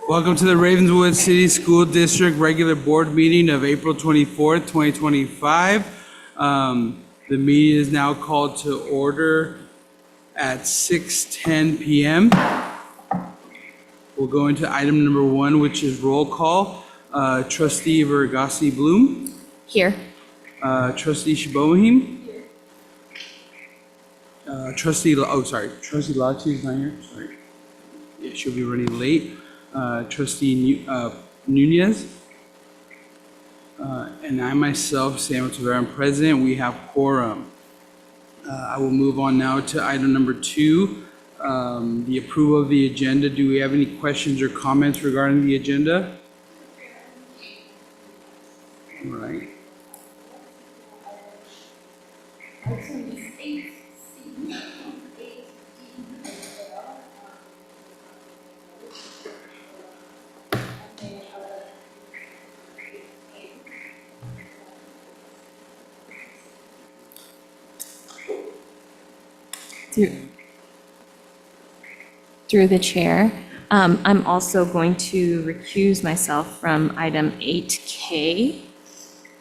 Welcome to the Ravenswood City School District Regular Board Meeting of April 24th, 2025. The meeting is now called to order at 6:10 p.m. We'll go into item number 1, which is roll call. Trustee Vergassi Bloom. Here. Trustee Shibohim. Trustee Lati is not here. Sorry. Yeah, she'll be running late. Trustee Nunez, and I myself, Samuel Tavera, am present. We have quorum. I will move on now to item number 2, the approval of the agenda. Do we have any questions or comments regarding the agenda? All right. Through the chair, I'm also going to recuse myself from item 8K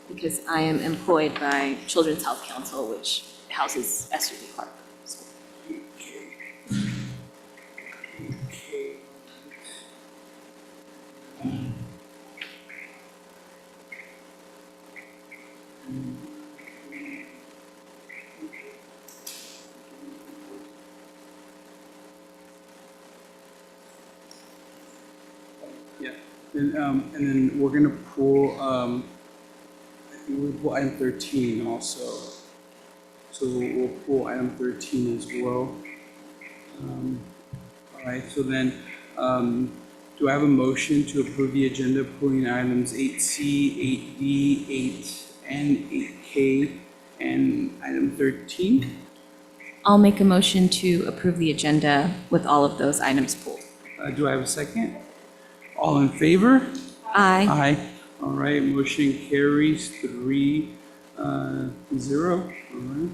because I am employed by Children's Health Council, which houses Esther B. Clark. So. And then we're going to pull, I think we'll pull item 13 also. So we'll pull item 13 as well. All right, so then do I have a motion to approve the agenda, pulling items 8C, 8D, 8, and 8K, and item 13? I'll make a motion to approve the agenda with all of those items pulled. Do I have a second? All in favor? Aye. Aye. All right, motion carries 3-0. All right.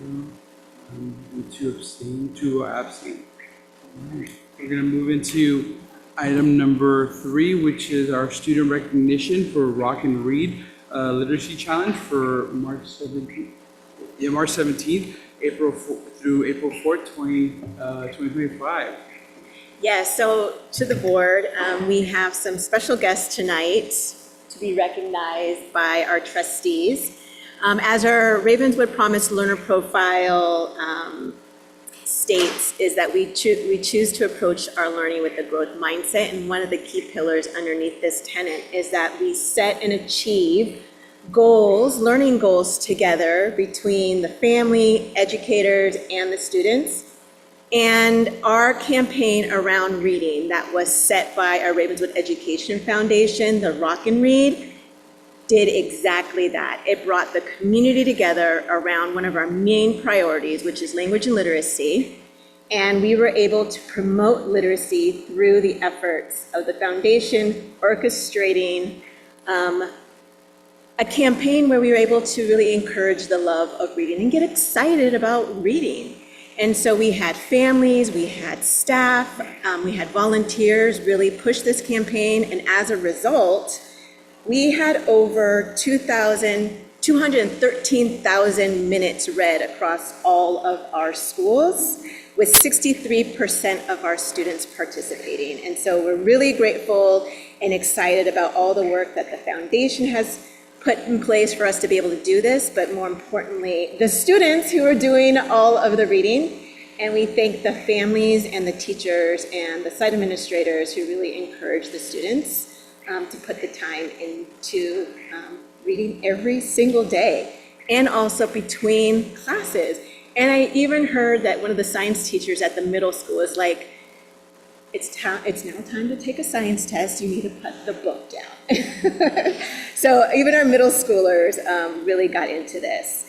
And 2 abstain, 2 are absent. All right. We're going to move into item number 3, which is our student recognition for Rock and Read Literacy Challenge for March 17th. Yeah, March 17th, through April 4th, 2025. Yes, so to the board, we have some special guests tonight to be recognized by our trustees. As our Ravenswood Promise Learner Profile states, is that we choose to approach our learning with a growth mindset, and one of the key pillars underneath this tenet is that we set and achieve goals, learning goals together between the family, educators, and the students. And our campaign around reading that was set by our Ravenswood Education Foundation, the Rock and Read, did exactly that. It brought the community together around one of our main priorities, which is language and literacy. And we were able to promote literacy through the efforts of the foundation, orchestrating a campaign where we were able to really encourage the love of reading and get excited about reading. And so we had families, we had staff, we had volunteers really push this campaign. And as a result, we had over 213,000 minutes read across all of our schools, with 63% of our students participating. And so we're really grateful and excited about all the work that the foundation has put in place for us to be able to do this, but more importantly, the students who are doing all of the reading. And we thank the families and the teachers and the site administrators who really encourage the students to put the time into reading every single day, and also between classes. And I even heard that one of the science teachers at the middle school is like, it's now time to take a science test, you need to put the book down. So even our middle schoolers really got into this.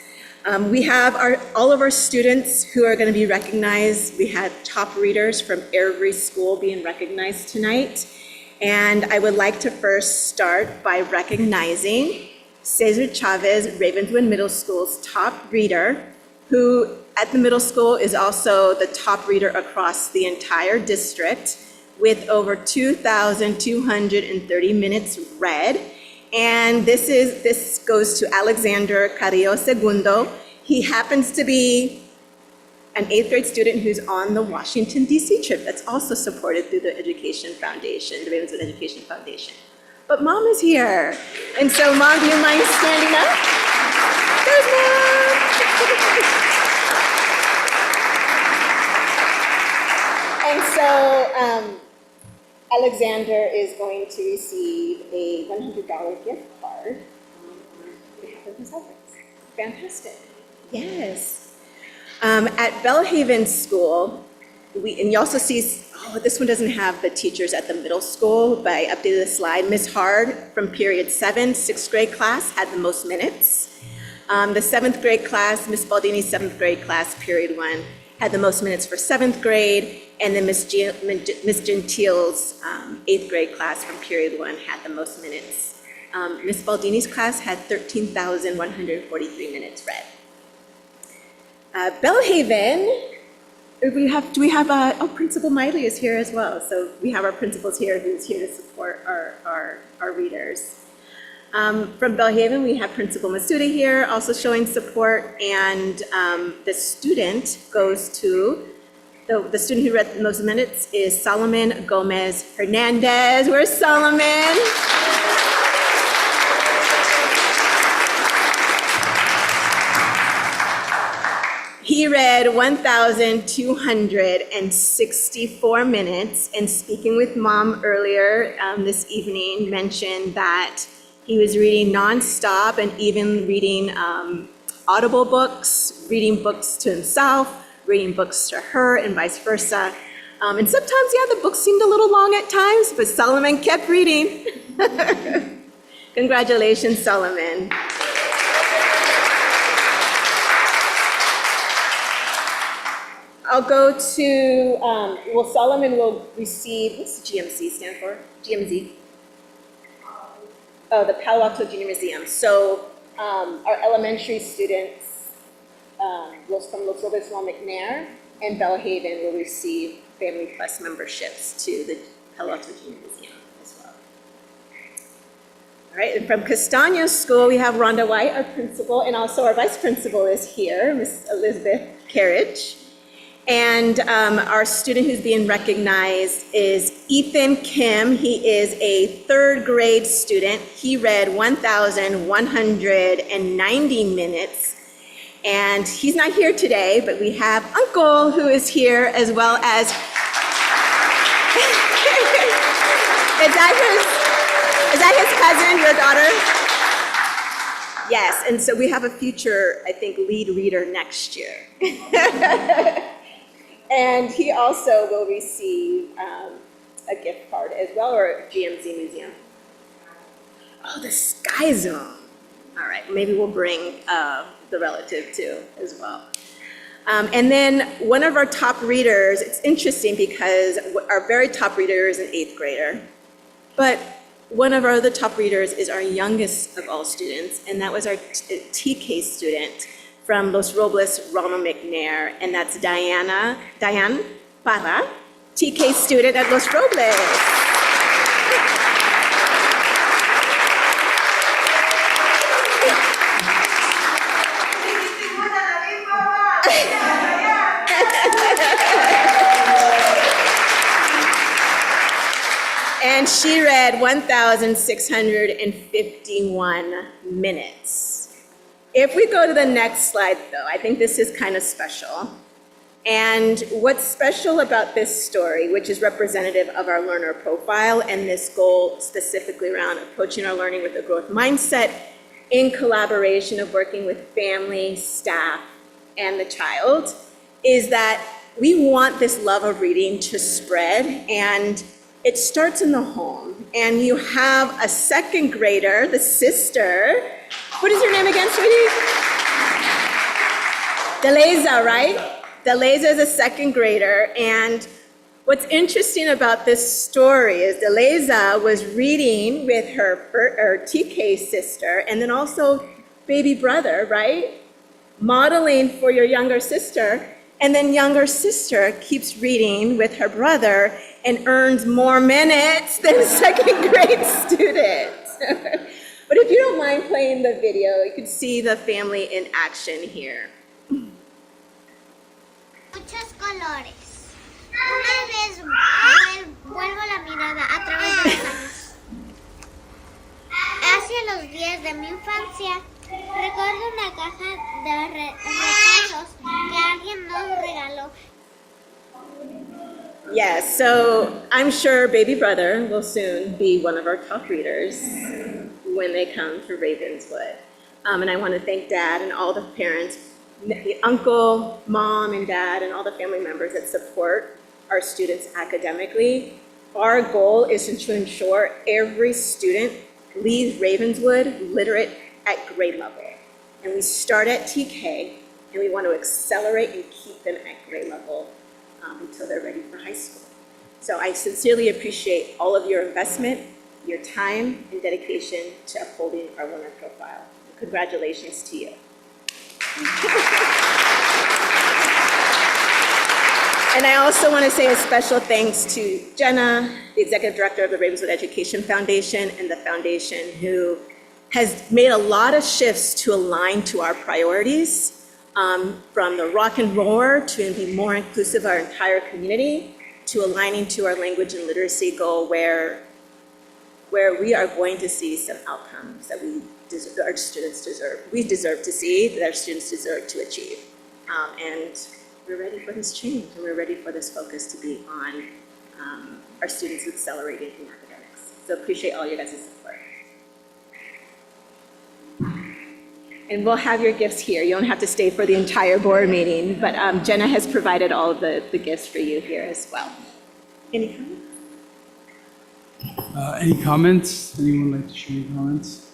We have all of our students who are going to be recognized. We had top readers from every school being recognized tonight. And I would like to first start by recognizing Cesar Chavez, Ravenswood Middle School's top reader, who at the middle school is also the top reader across the entire district. with over 2,230 minutes read. And this goes to Alexander Carrillo Segundo. He happens to be an 8th grade student who's on the Washington, D.C. trip that's also supported through the Education Foundation, the Ravenswood Education Foundation. But Mom is here. And so, Mom, do you mind standing up? There's Mom. And so, Alexander is going to receive a $100 gift card on behalf of his efforts. Fantastic. Yes. At Bellhaven School, and you also see, this one doesn't have the teachers at the middle school, but I updated the slide. Miss Hard from period 7, 6th grade class, had the most minutes. The 7th grade class, Miss Baldini's 7th grade class, period 1, had the most minutes for 7th grade, and then Miss Gentile's 8th grade class from period 1 had the most minutes. Miss Baldini's class had 13,143 minutes read. Bellhaven, do we have, Principal Miley is here as well. So we have our principals here who's here to support our readers. From Bellhaven, we have Principal Masuda here also showing support, and the student goes to, the student who read the most minutes is Solomon Gomez Hernandez. Where's Solomon? He read 1,264 minutes, and speaking with Mom earlier this evening, mentioned that he was reading nonstop and even reading audible books, reading books to himself, reading books to her, and vice versa. And sometimes, the books seemed a little long at times, but Solomon kept reading. Congratulations, Solomon. I'll go to, Solomon will receive, what's GMC stand for? GMZ? Oh, the Palo Alto Junior Museum. So our elementary students from Los Robles McNair and Bellhaven will receive Family Plus memberships to the Palo Alto Junior Museum as well. All right, and from Castaño School, we have Rhonda White, our principal, and also our vice principal is here, Miss Elizabeth Carriage. And our student who's being recognized is Ethan Kim. He is a 3rd grade student. He read 1,190 minutes. And he's not here today, but we have Uncle who is here, as well as, is that his cousin, your daughter? Yes, and so we have a future, I think, lead reader next year. And he also will receive a gift card as well, or a GMZ museum. Oh, the Sky Zone. All right, maybe we'll bring the relative too as well. And then one of our top readers, it's interesting because our very top reader is an 8th grader, but one of our other top readers is our youngest of all students, and that was our TK student from Los Robles, Ronald McNair, and that's Diane Parra, TK student at Los Robles. And she read 1,651 minutes. If we go to the next slide, though, I think this is kind of special. And what's special about this story, which is representative of our learner profile and this goal specifically around approaching our learning with a growth mindset in collaboration of working with family, staff, and the child, is that we want this love of reading to spread, and it starts in the home. And you have a 2nd grader, the sister. What is your name again, sweetie? Deleza, right? Deleza is a 2nd grader. And what's interesting about this story is Deleza was reading with her TK sister and then also baby brother, right? Modeling for your younger sister. And then younger sister keeps reading with her brother. and earns more minutes than second grade students. But if you don't mind playing the video, you can see the family in action here. Muchos colores. Una vez vuelvo la mirada a través de los años. Hacia los días de mi infancia, recuerdo una caja de regalos que alguien nos regaló. Yes, so I'm sure baby brother will soon be one of our top readers when they come to Ravenswood. And I want to thank Dad and all the parents, the uncle, mom, and dad, and all the family members that support our students academically. Our goal is to ensure every student leaves Ravenswood literate at grade level. And we start at TK, and we want to accelerate and keep them at grade level until they're ready for high school. So I sincerely appreciate all of your investment, your time, and dedication to upholding our learner profile. Congratulations to you. And I also want to say a special thanks to Jenna, the Executive Director of the Ravenswood Education Foundation, and the foundation, who has made a lot of shifts to align to our priorities, from the rock and roll to be more inclusive of our entire community, to aligning to our language and literacy goal, where we are going to see some outcomes that our students deserve. We deserve to see, that our students deserve to achieve. And we're ready for this change, and we're ready for this focus to be on our students accelerating in academics. So appreciate all your guys' support. And we'll have your gifts here. You don't have to stay for the entire board meeting, but Jenna has provided all of the gifts for you here as well. Any comments? Any comments? Anyone like to share any comments?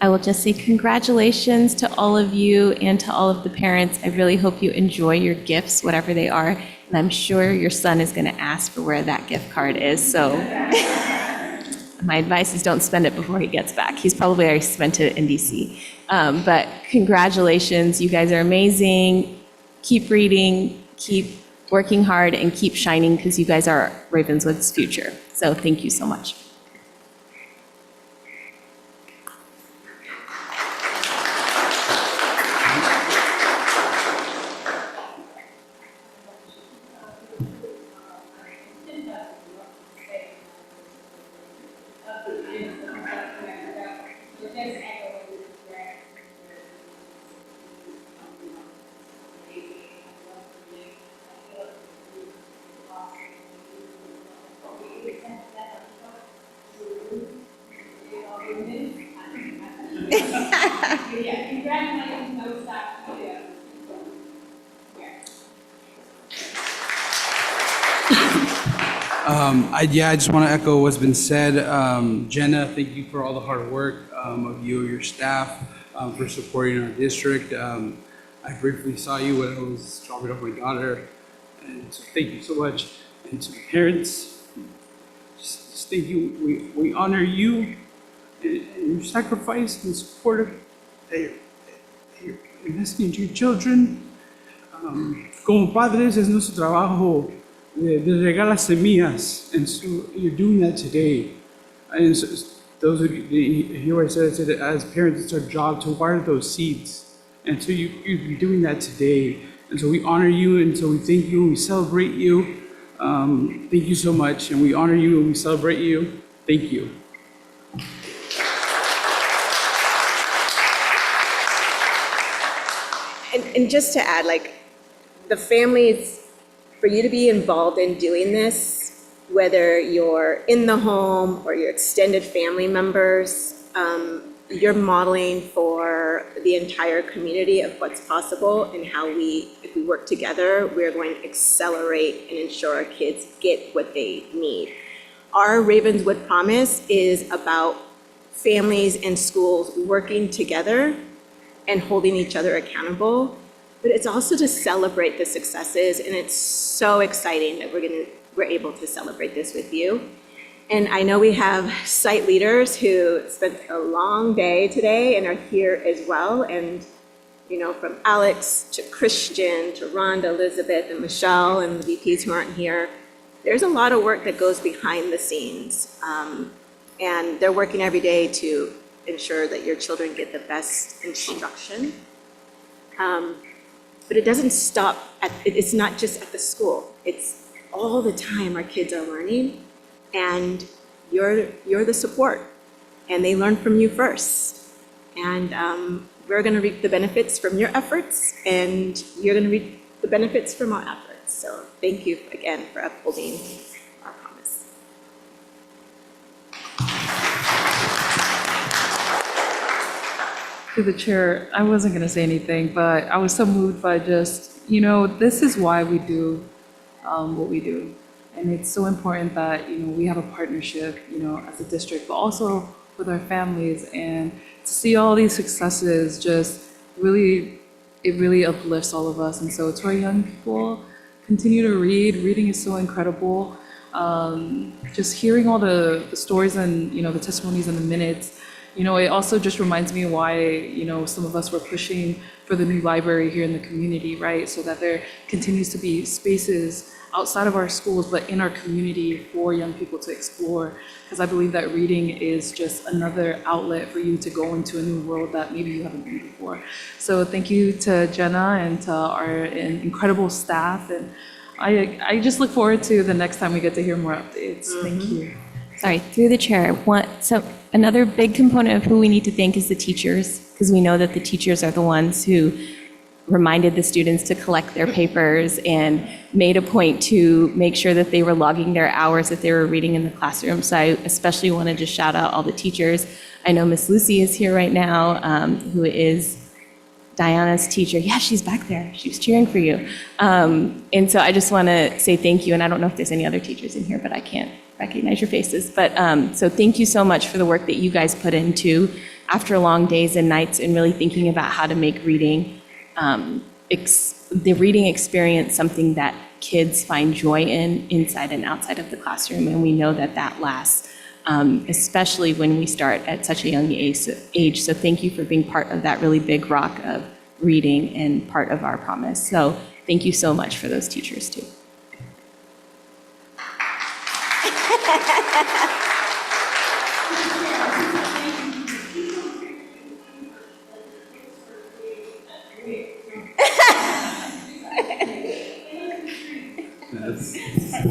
I will just say congratulations to all of you and to all of the parents. I really hope you enjoy your gifts, whatever they are. And I'm sure your son is going to ask for where that gift card is. So my advice is don't spend it before he gets back. He's probably already spent it in DC. But congratulations. You guys are amazing. Keep reading, keep working hard, and keep shining, because you guys are Ravenswood's future. So thank you so much. I just want to echo what's been said. Jenna, thank you for all the hard work of you and your staff for supporting our district. I briefly saw you when I was dropping off my daughter, and so thank you so much. And to the parents, just thank you. We honor you and your sacrifice and support that you're investing into your children. Como padres, es nuestro trabajo de regalar semillas, and so you're doing that today. And so those of you, hear what I said, as parents, it's our job to water those seeds. And so you're doing that today. And so we honor you, and so we thank you, and we celebrate you. Thank you so much, and we honor you, and we celebrate you. Thank you. And just to add, like, the families, for you to be involved in doing this, whether you're in the home or your extended family members, you're modeling for the entire community of what's possible and how if we work together, we're going to accelerate and ensure our kids get what they need. Our Ravenswood Promise is about families and schools working together and holding each other accountable, but it's also to celebrate the successes, and it's so exciting that we're able to celebrate this with you. And I know we have site leaders who spent a long day today and are here as well. And, you know, from Alex to Christian to Rhonda, Elizabeth, and Michelle, and the VPs who aren't here, there's a lot of work that goes behind the scenes. And they're working every day to ensure that your children get the best instruction. But it doesn't stop it's not just at the school. It's all the time our kids are learning, and you're the support, and they learn from you first. And we're going to reap the benefits from your efforts, and you're going to reap the benefits from our efforts. So thank you again for upholding our promise. To the chair, I wasn't going to say anything, but I was so moved by just, this is why we do what we do. And it's so important that, we have a partnership, as a district, but also with our families. And to see all these successes just really, it really uplifts all of us. And so to our young people, continue to read. Reading is so incredible. Just hearing all the stories and, the testimonies and the minutes, it also just reminds me why, some of us were pushing for the new library here in the community, right? So that there continues to be spaces outside of our schools, but in our community for young people to explore. Because I believe that reading is just another outlet for you to go into a new world that maybe you haven't been before. So thank you to Jenna and to our incredible staff. And I just look forward to the next time we get to hear more updates. Thank you. Sorry, through the chair. So another big component of who we need to thank is the teachers, because we know that the teachers are the ones who reminded the students to collect their papers and made a point to make sure that they were logging their hours that they were reading in the classroom. So I especially wanted to shout out all the teachers. I know Miss Lucy is here right now, who is Diana's teacher. Yeah, she's back there. She was cheering for you. And so I just want to say thank you. And I don't know if there's any other teachers in here, but I can't recognize your faces. But so thank you so much for the work that you guys put into after long days and nights and really thinking about how to make reading, the reading experience something that kids find joy in inside and outside of the classroom. And we know that that lasts, especially when we start at such a young age. So thank you for being part of that really big rock of reading and part of our promise. So thank you so much for those teachers too.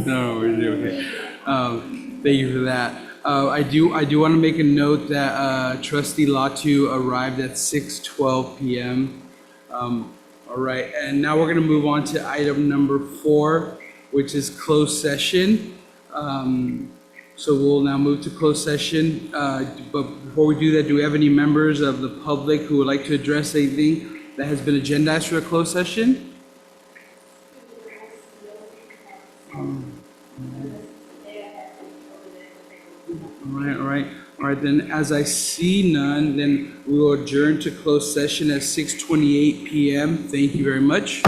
No, we're doing okay. Thank you for that. I do want to make a note that Trustee Latu arrived at 6:12 p.m. All right, and now we're going to move on to item number 4, which is closed session. So we'll now move to closed session. But before we do that, do we have any members of the public who would like to address anything that has been agendized for a closed session? All right, then as I see none, then we will adjourn to closed session at 6:28 p.m. Thank you very much.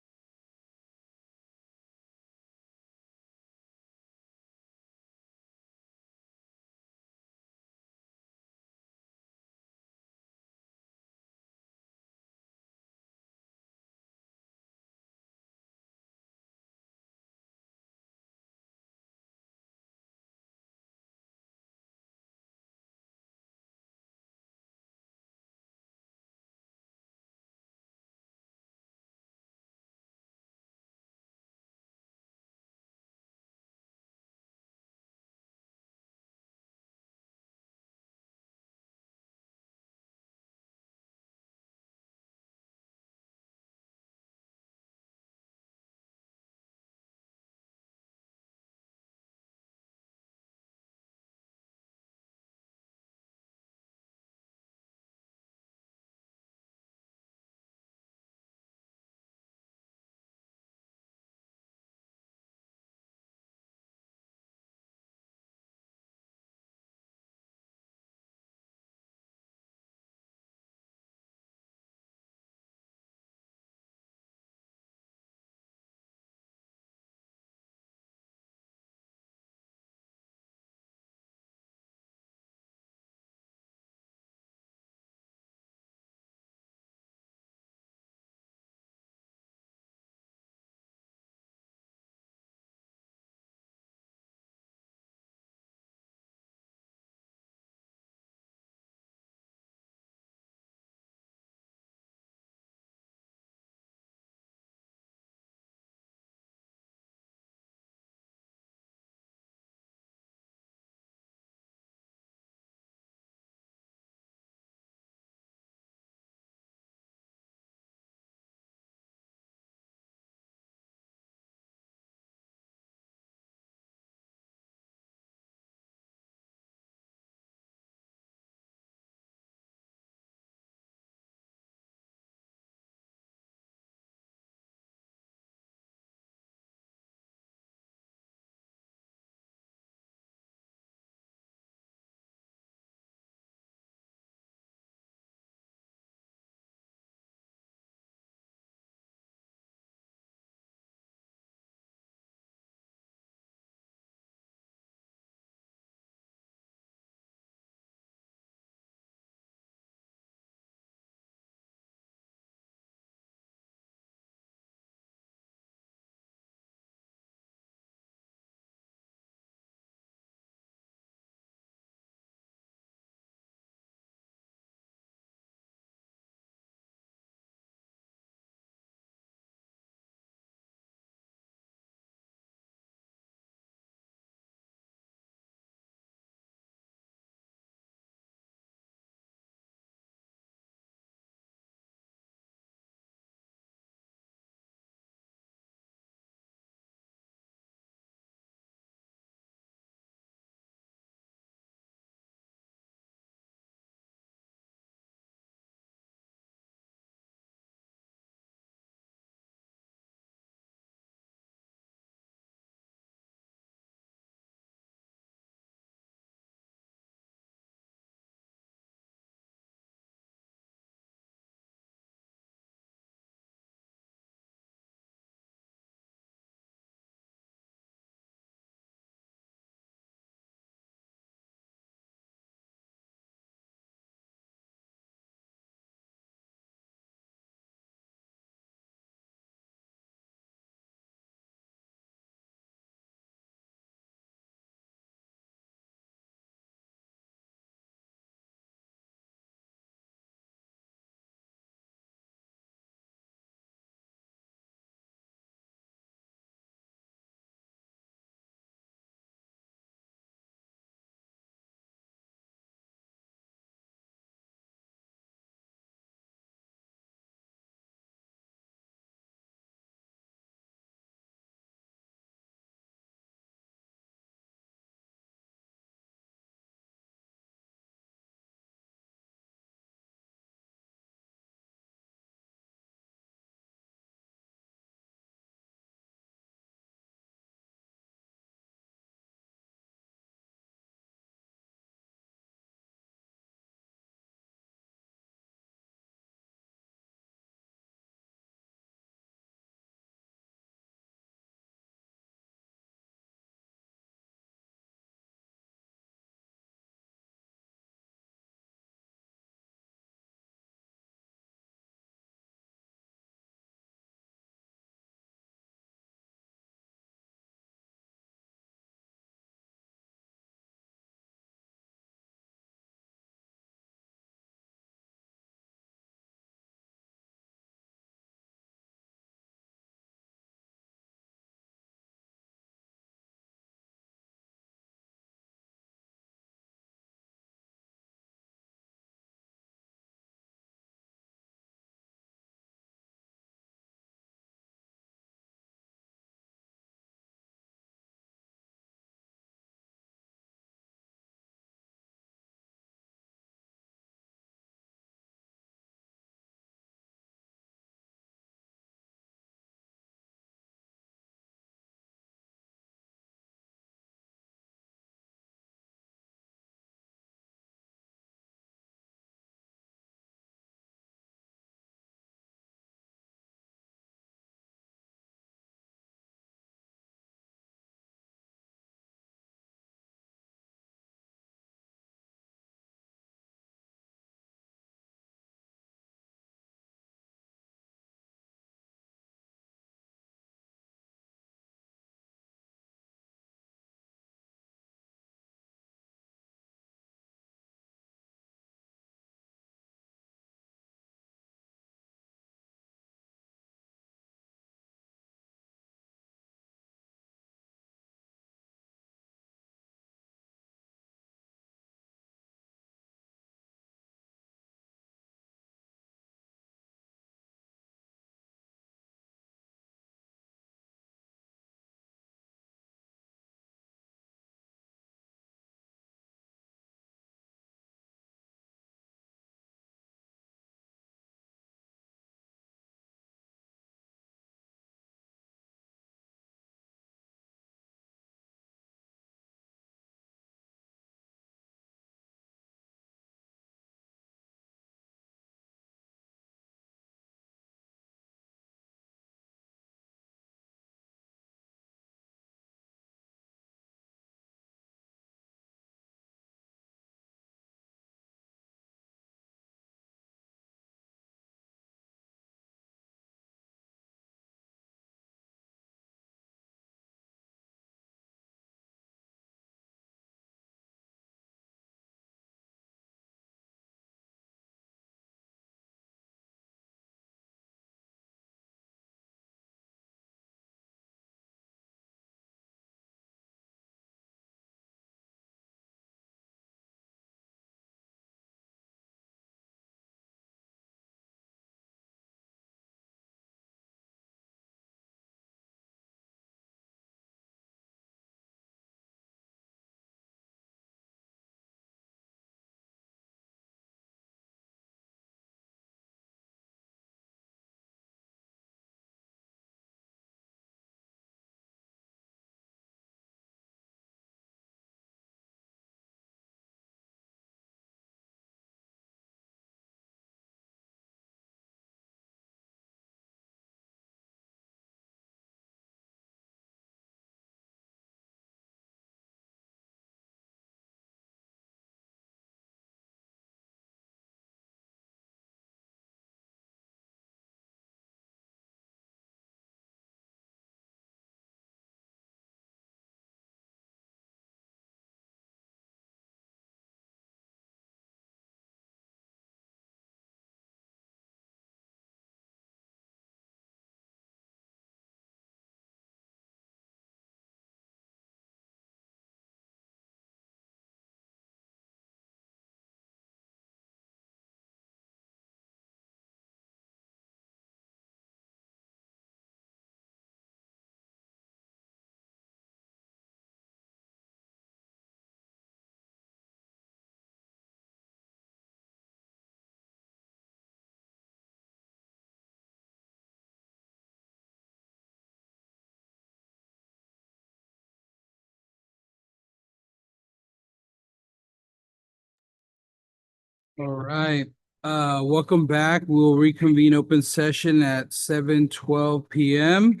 All right, welcome back. We'll reconvene open session at 7:12 PM.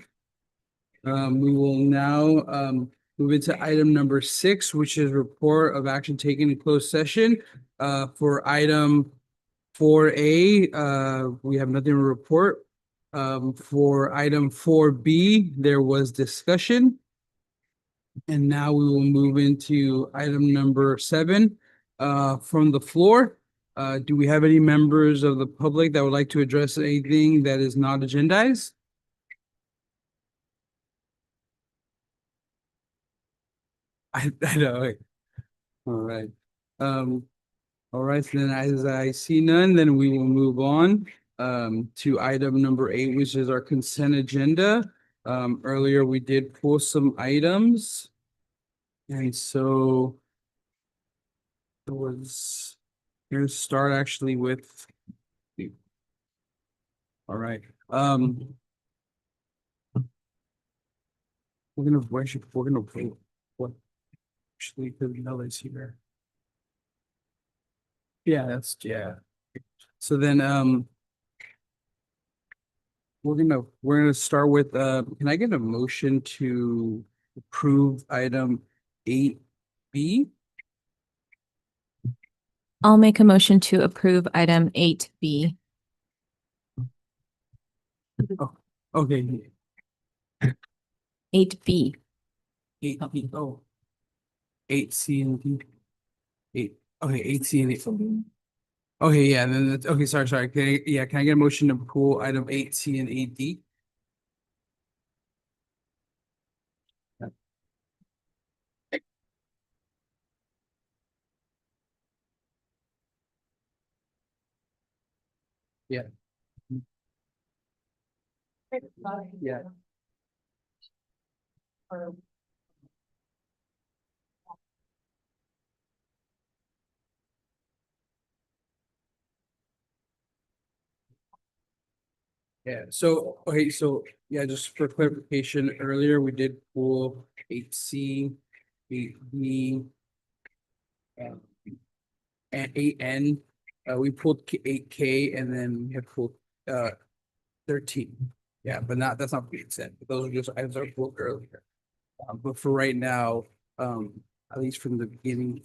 We will now move into item number 6, which is report of action taken in closed session. For item 4A, we have nothing to report. For item 4B, there was discussion. And now we will move into item number 7, from the floor. Do we have any members of the public that would like to address anything that is not agendized? I know. All right. All right, so then as I see none, then we will move on to item number 8, which is our consent agenda. Earlier we did pull some items. And so it was, here's start actually with. All right, we're gonna vote. What? Actually, the Mela's here. Yeah, yeah. So then, we're gonna start with, can I get a motion to approve item 8B? I'll make a motion to approve item 8B. Okay, 8B. 8B, oh. 8C and D. 8C and 8. Okay, yeah, then that's, okay, sorry. Can I get a motion to pull item 8C and 8D? Yeah. Yeah. Yeah, so, okay, so, yeah, just for clarification, earlier we did pull 8C, 8B, and 8N. We pulled 8K and then we had pulled 13. Yeah, but that's not being said. Those are just items that were pulled earlier. But for right now, at least from the beginning,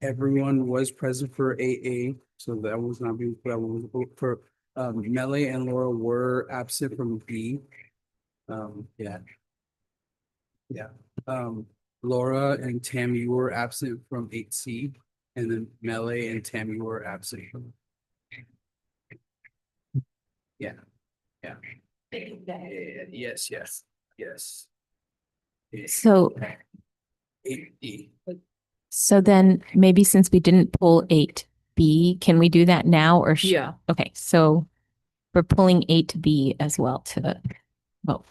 everyone was present for AA, so that was not being put. That was for Melee and Laura were absent from B. Yeah. Laura and Tammy were absent from 8C, and then Melee and Tammy were absent from. Yeah. Yes. So, 8D. so then maybe since we didn't pull 8B, can we do that now or? Yeah. Okay, so we're pulling 8B as well to vote.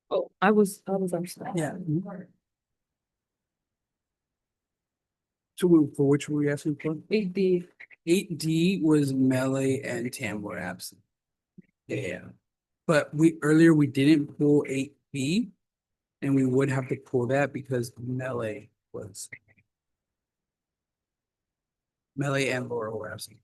Oh, I was actually. Yeah. So for which were we asking for? 8D. 8D was Melee and Tam were absent. Yeah. But earlier we didn't pull 8B, and we would have to pull that because Melee and Laura were absent.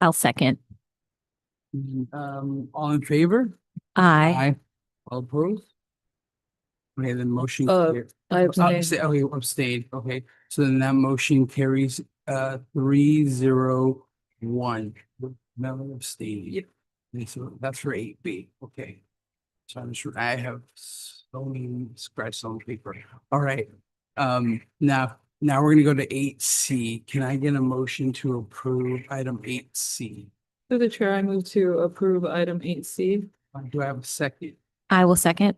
I'll second. All in favor? Aye. All opposed? Okay, then motion. I abstain. Okay, abstained. Okay, so then that motion carries 3-0-1. Melon abstained. Yep. And so that's for 8B. Okay. So I'm sure I have so many scratches on the paper. All right. Now we're gonna go to 8C. Can I get a motion to approve item 8C? Through the chair, I move to approve item 8C. Do I have a second? I will second.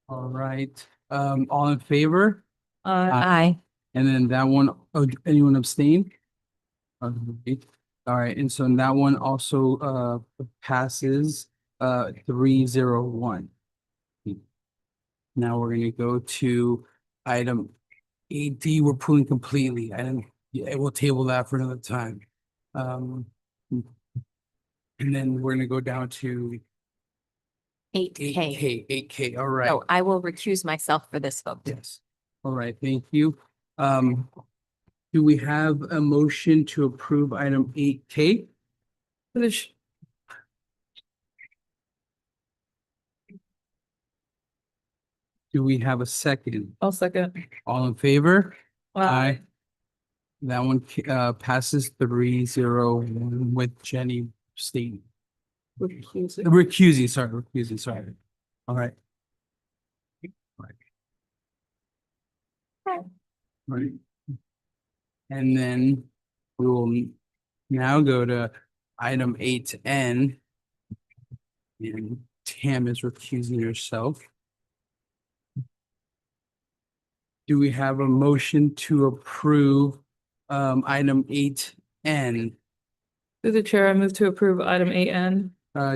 All right, all in favor? Aye. And then that one, oh, anyone abstain? Okay. All right, and so that one also passes 301. Now we're gonna go to item 8D. We're pulling completely. Yeah, we'll table that for another time. And then we're gonna go down to 8K. 8K. All right. So I will recuse myself for this vote. Yes. All right, thank you. Do we have a motion to approve item 8K? Do we have a second? I'll second. All in favor? Aye. That one passes 301 with Jenny stating. Recusing, sorry. All right. Right. And then we will now go to item 8N. And Tam is recusing herself. Do we have a motion to approve item 8N? Through the chair, I move to approve item 8N.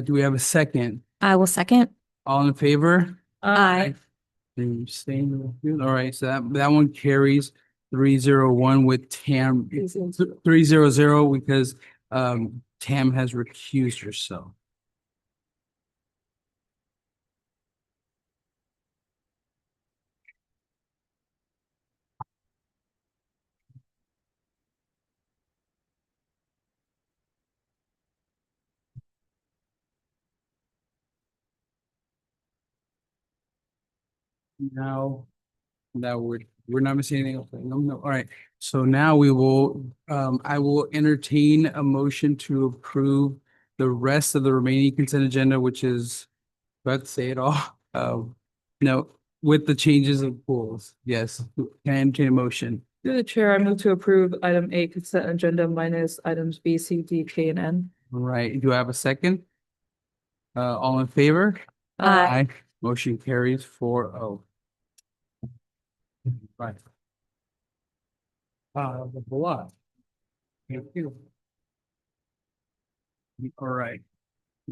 Do we have a second? I will second. All in favor? Aye. And you staying? All right, so that one carries 301 with Tam, 300 because Tam has recused herself. Now that we're not missing anything else. No. All right. So now we will, I will entertain a motion to approve the rest of the remaining consent agenda, which is, let's say it all. No, with the changes of pools. Yes. Can I entertain a motion? Through the chair, I move to approve item 8 consent agenda minus items B, C, D, K, and N. All right. Do I have a second? All in favor? Aye. Motion carries 4-0. Right. That's a lot. Thank you. All right.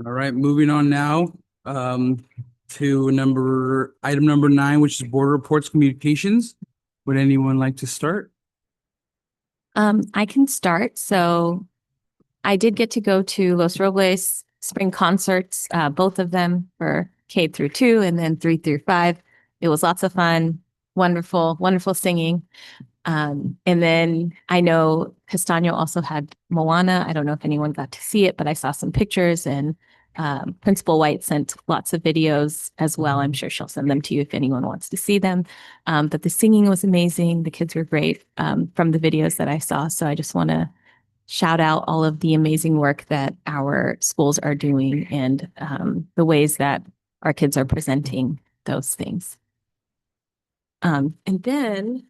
All right, moving on now, to item number 9, which is board reports communications. Would anyone like to start? I can start. So I did get to go to Los Robles spring concerts, both of them for K through 2 and then 3 through 5. It was lots of fun, wonderful singing. And then I know Castaño also had Moana. I don't know if anyone got to see it, but I saw some pictures, and Principal White sent lots of videos as well. I'm sure she'll send them to you if anyone wants to see them. But the singing was amazing. The kids were great from the videos that I saw. So I just want to shout out all of the amazing work that our schools are doing and the ways that our kids are presenting those things. And then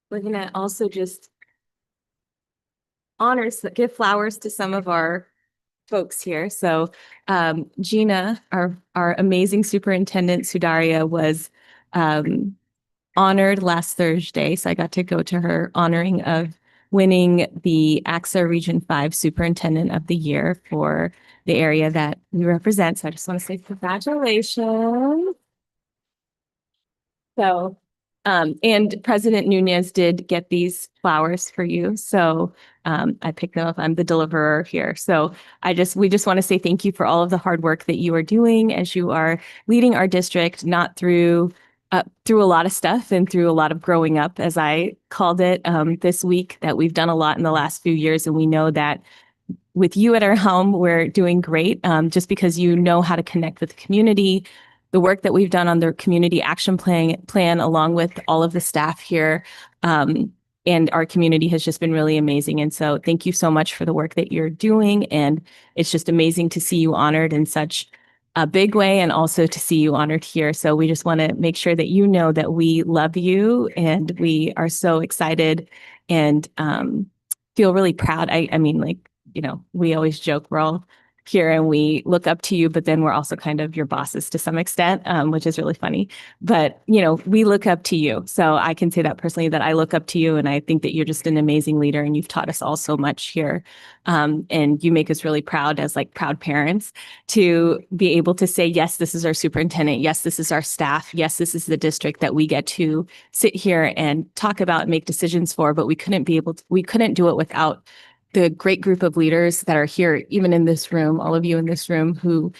we're going to also just give flowers to some of our folks here. So Gina, our amazing superintendent, Sudaria, was honored last Thursday. So I got to go to her honoring of winning the AXA Region 5 Superintendent of the Year for the area that we represent. So I just want to say congratulations. So, and President Nunez did get these flowers for you. So I picked them up. I'm the deliverer here. So we just want to say thank you for all of the hard work that you are doing as you are leading our district, not through a lot of stuff and through a lot of growing up, as I called it this week, that we've done a lot in the last few years. And we know that with you at our helm, we're doing great just because you know how to connect with the community. The work that we've done on the community action plan along with all of the staff here and our community has just been really amazing. And so thank you so much for the work that you're doing. And it's just amazing to see you honored in such a big way and also to see you honored here. So we just want to make sure that you know that we love you and we are so excited and feel really proud. I mean, like, you know, we always joke we're all here and we look up to you, but then we're also kind of your bosses to some extent, which is really funny. But, we look up to you. So I can say that personally, that I look up to you and I think that you're just an amazing leader and you've taught us all so much here. And you make us really proud as like proud parents to be able to say, yes, this is our superintendent. Yes, this is our staff. Yes, this is the district that we get to sit here and talk about and make decisions for, but we couldn't do it without the great group of leaders that are here, even in this room, all of you in this room who,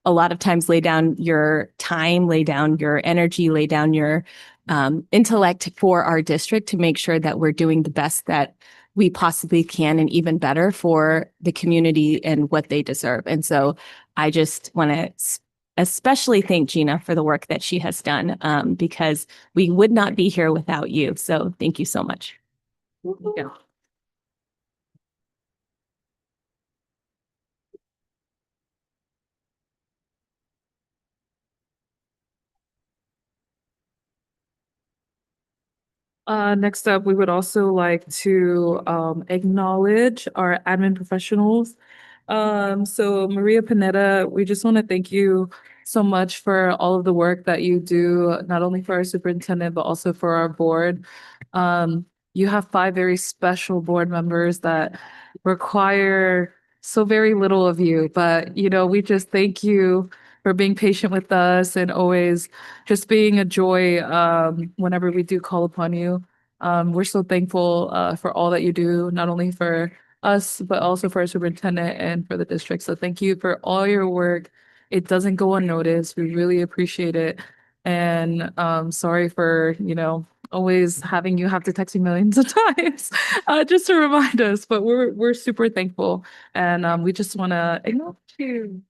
a lot of times lay down your time, lay down your energy, lay down your intellect for our district to make sure that we're doing the best that we possibly can and even better for the community and what they deserve. And so I just want to especially thank Gina for the work that she has done because we would not be here without you. So thank you so much. Yeah. Next up, we would also like to acknowledge our admin professionals. So Maria Panetta, we just want to thank you so much for all of the work that you do, not only for our superintendent, but also for our board. You have 5 very special board members that require so very little of you, but we just thank you for being patient with us and always just being a joy whenever we do call upon you. We're so thankful for all that you do, not only for us, but also for our superintendent and for the district. So thank you for all your work. It doesn't go unnoticed. We really appreciate it. And sorry for, always having you have to text me millions of times just to remind us. But we're super thankful. And we just want to acknowledge you.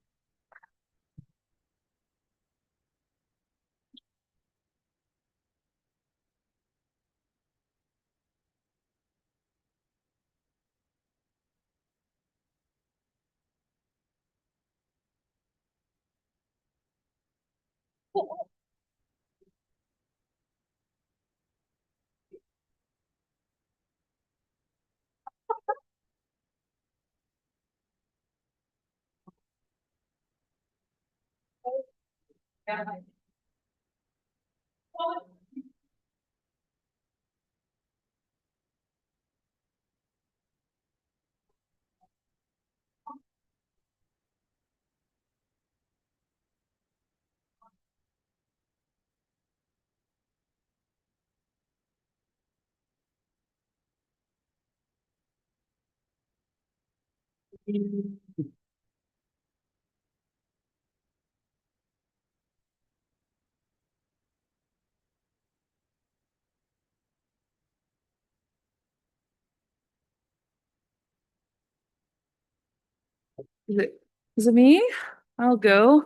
Is it me? I'll go.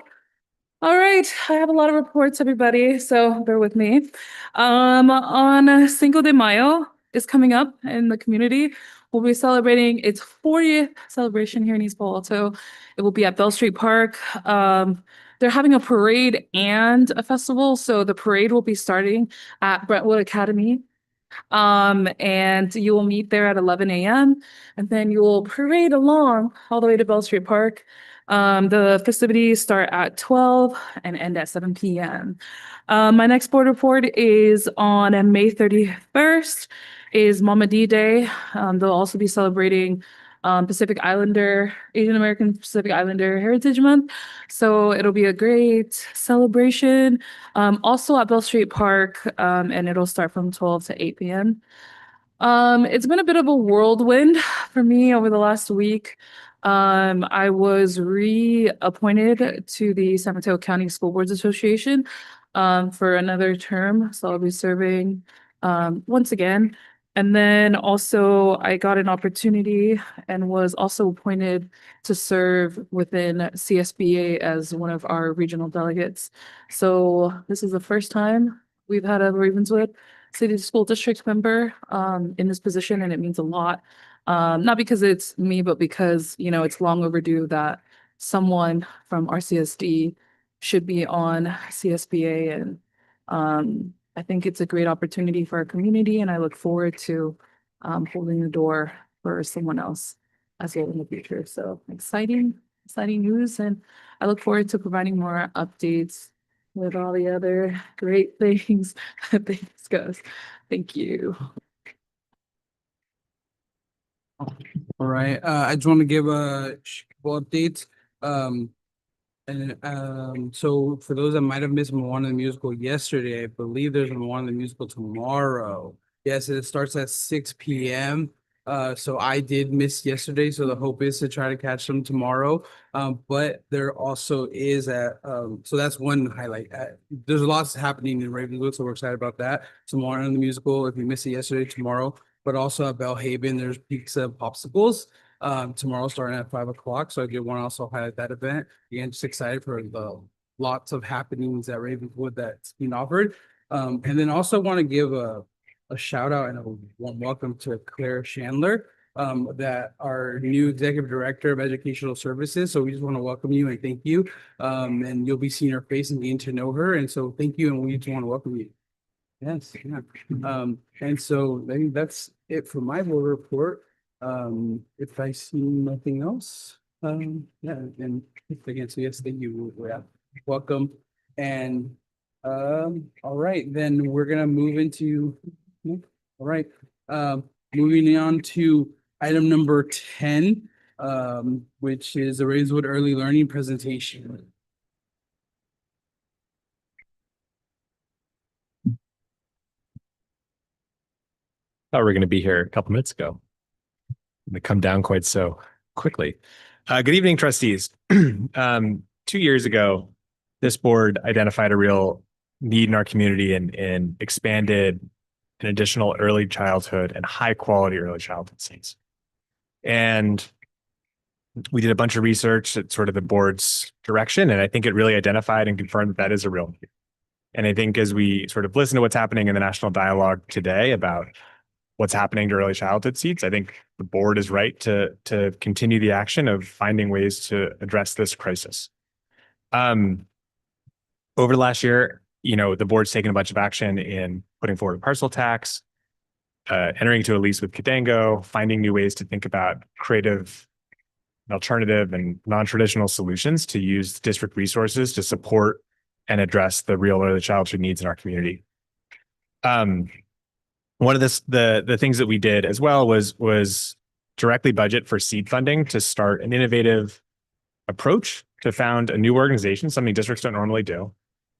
All right, I have a lot of reports, everybody, so bear with me. On Cinco de Mayo is coming up in the community. We'll be celebrating its 40th celebration here in East Palo Alto. It will be at Bell Street Park. They're having a parade and a festival, so the parade will be starting at Brentwood Academy. And you will meet there at 11 a.m. and then you will parade along all the way to Bell Street Park. The festivities start at 12 and end at 7 p.m. My next board report is on May 31st is Mama D Day. They'll also be celebrating Asian American Pacific Islander Heritage Month. So it'll be a great celebration. Also at Bell Street Park, and it'll start from 12 to 8 p.m. It's been a bit of a whirlwind for me over the last week. I was reappointed to the San Mateo County School Boards Association for another term, so I'll be serving once again. And then also I got an opportunity and was also appointed to serve within CSBA as one of our regional delegates. So this is the first time we've had a Ravenswood City School District member in this position, and it means a lot. Not because it's me, but because, it's long overdue that someone from RCSD should be on CSBA. And I think it's a great opportunity for our community, and I look forward to holding the door for someone else. as well in the future. So exciting news. And I look forward to providing more updates with all the other great things that they discuss. Thank you. All right, I just want to give a couple updates. Um, so for those that might have missed Moana the musical yesterday, I believe there's a Moana the musical tomorrow. Yes, it starts at 6 p.m. So I did miss yesterday, so the hope is to try to catch them tomorrow. But there also is so that's one highlight. There's lots happening in Ravenswood, so we're excited about that. Tomorrow in the musical, if you missed it yesterday, tomorrow. But also at Bellhaven, there's pizza popsicles. Tomorrow starting at 5 o'clock. So I did want to also highlight that event. Again, just excited for the lots of happenings at Ravenswood that's being offered. And then also want to give a shout out and a warm welcome to Claire Chandler, that our new executive director of educational services. So we just want to welcome you and thank you. And you'll be seeing her face and getting to know her. And so thank you. And we just want to welcome you. Yes, yeah. And so I think that's it for my board report. If I see nothing else, yeah, and again, so yes, thank you. Yeah, welcome. And all right, then we're gonna move into, all right, moving on to item number 10, which is the Ravenswood Early Learning presentation. Thought we were going to be here a couple minutes ago. They come down quite so quickly. Good evening, trustees. 2 years ago, this board identified a real need in our community and expanded an additional early childhood and high quality early childhood seats. And we did a bunch of research at sort of the board's direction, and I think it really identified and confirmed that is a real need. And I think as we sort of listen to what's happening in the national dialogue today about what's happening to early childhood seats, I think the board is right to continue the action of finding ways to address this crisis. Over the last year, the board's taken a bunch of action in putting forward a parcel tax, entering into a lease with Cadango, finding new ways to think about creative, alternative, and non-traditional solutions to use district resources to support and address the real early childhood needs in our community. One of the things that we did as well was directly budget for seed funding to start an innovative approach to found a new organization, something districts don't normally do,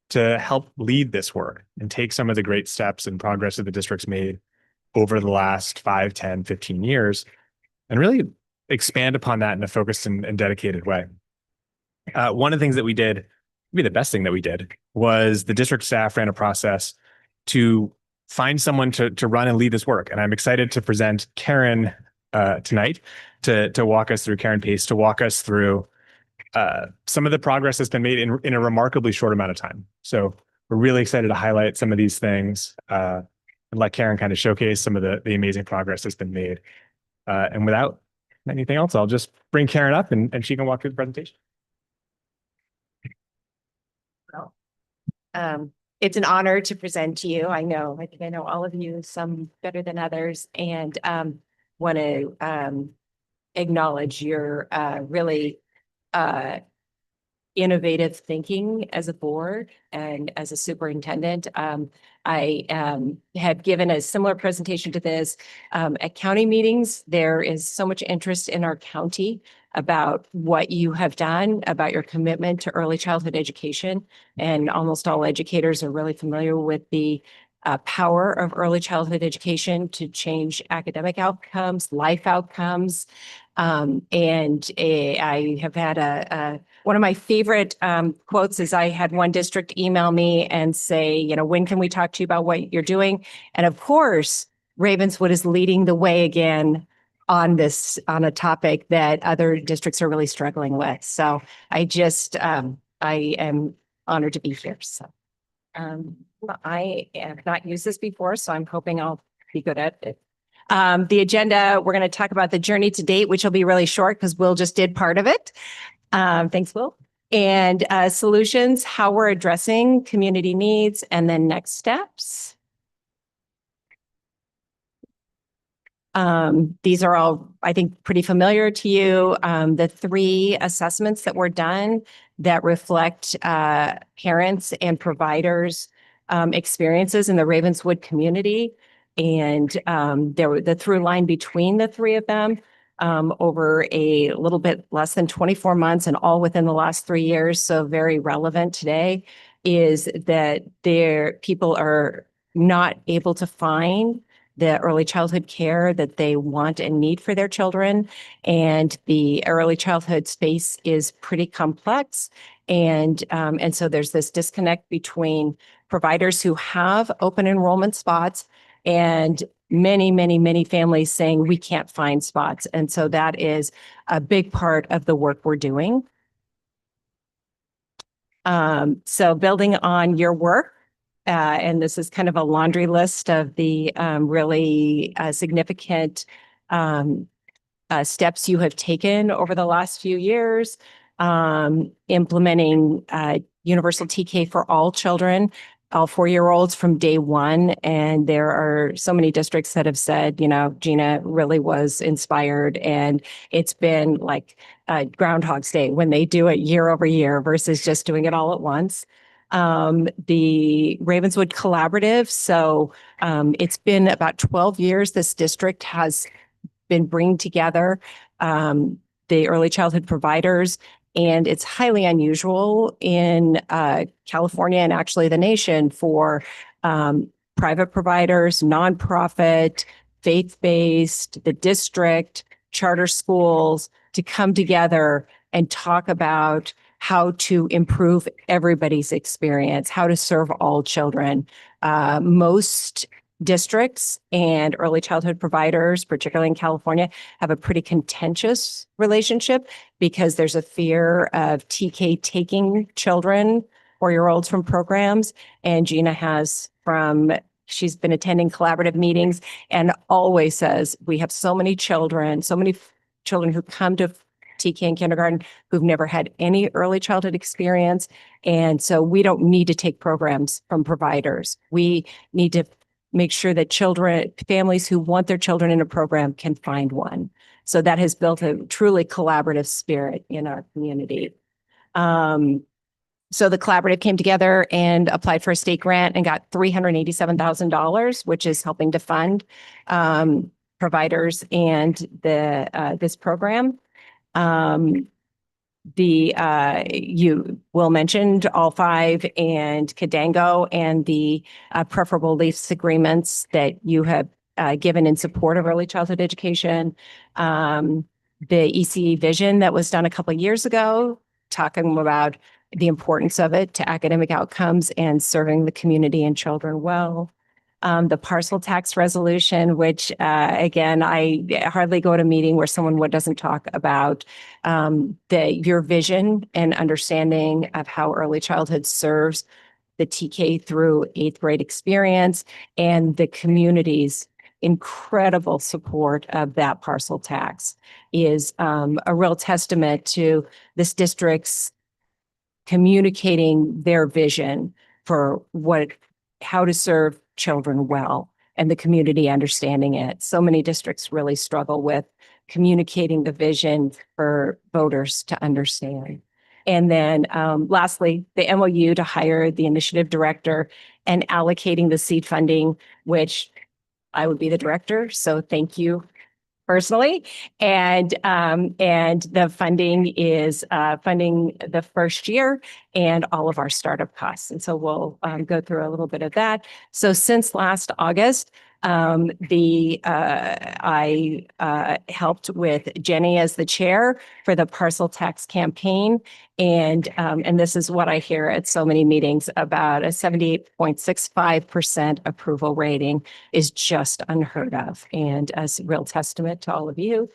to help lead this work and take some of the great steps and progress that the district's made over the last 5, 10, 15 years, and really expand upon that in a focused and dedicated way. One of the things that we did, maybe the best thing that we did, was the district staff ran a process to find someone to run and lead this work. And I'm excited to present Karen tonight to walk us through, Karen Pace, to walk us through some of the progress that's been made in a remarkably short amount of time. So we're really excited to highlight some of these things and let Karen kind of showcase some of the amazing progress that's been made. And without anything else, I'll just bring Karen up and she can walk through the presentation. It's an honor to present to you. I think I know all of you, some better than others, and want to acknowledge your really innovative thinking as a board and as a superintendent. I have given a similar presentation to this at county meetings. There is so much interest in our county about what you have done, about your commitment to early childhood education. And almost all educators are really familiar with the power of early childhood education to change academic outcomes, life outcomes. I have had one of my favorite quotes is I had one district email me and say, when can we talk to you about what you're doing? And of course, Ravenswood is leading the way again on a topic that other districts are really struggling with. So I am honored to be here. So I have not used this before, so I'm hoping I'll be good at it. The agenda, we're going to talk about the journey to date, which will be really short because Will just did part of it. Thanks, Will. And solutions, how we're addressing community needs, and then next steps. These are all, I think, pretty familiar to you. The three assessments that were done that reflect parents and providers' experiences in the Ravenswood community. And there were the through line between the three of them over a little bit less than 24 months and all within the last 3 years. So very relevant today is that people are not able to find the early childhood care that they want and need for their children. And the early childhood space is pretty complex. And so there's this disconnect between providers who have open enrollment spots and many, many, many families saying we can't find spots. And so that is a big part of the work we're doing. So building on your work, and this is kind of a laundry list of the really significant steps you have taken over the last few years, implementing universal TK for all children, all 4-year-olds from day one. And there are so many districts that have said, Gina really was inspired. And it's been like Groundhog's Day when they do it year over year versus just doing it all at once. The Ravenswood Collaborative. So it's been about 12 years this district has been bringing together the early childhood providers. And it's highly unusual in California and actually the nation for private providers, nonprofit, faith-based, the district, charter schools to come together and talk about how to improve everybody's experience, how to serve all children. Most districts and early childhood providers, particularly in California, have a pretty contentious relationship because there's a fear of TK taking children, 4-year-olds from programs. And Gina she's been attending collaborative meetings and always says, we have so many children who come to TK in kindergarten who've never had any early childhood experience. And so we don't need to take programs from providers. We need to make sure that families who want their children in a program can find one. So that has built a truly collaborative spirit in our community. So the collaborative came together and applied for a state grant and got $387,000, which is helping to fund providers and this program. You will mentioned all five and Cadango and the preferable lease agreements that you have given in support of early childhood education. The ECE vision that was done a couple of years ago, talking about the importance of it to academic outcomes and serving the community and children well. The parcel tax resolution, which again, I hardly go to a meeting where someone doesn't talk about your vision and understanding of how early childhood serves the TK through 8th grade experience and the community's incredible support of that parcel tax is a real testament to this district's communicating their vision for how to serve children well and the community understanding it. So many districts really struggle with communicating the vision for voters to understand. And then lastly, the MOU to hire the initiative director and allocating the seed funding, which I would be the director. So thank you personally. And the funding is funding the first year and all of our startup costs. And so we'll go through a little bit of that. So since last August, I helped with Jenny as the chair for the parcel tax campaign. And this is what I hear at so many meetings about a 78.65% approval rating is just unheard of and a real testament to all of you.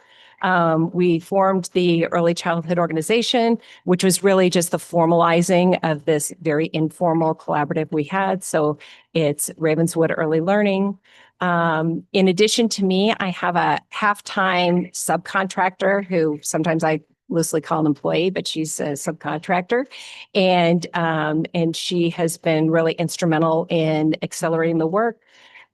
We formed the early childhood organization, which was really just the formalizing of this very informal collaborative we had. So it's Ravenswood Early Learning. In addition to me, I have a half-time subcontractor who sometimes I loosely call an employee, but she's a subcontractor. And she has been really instrumental in accelerating the work.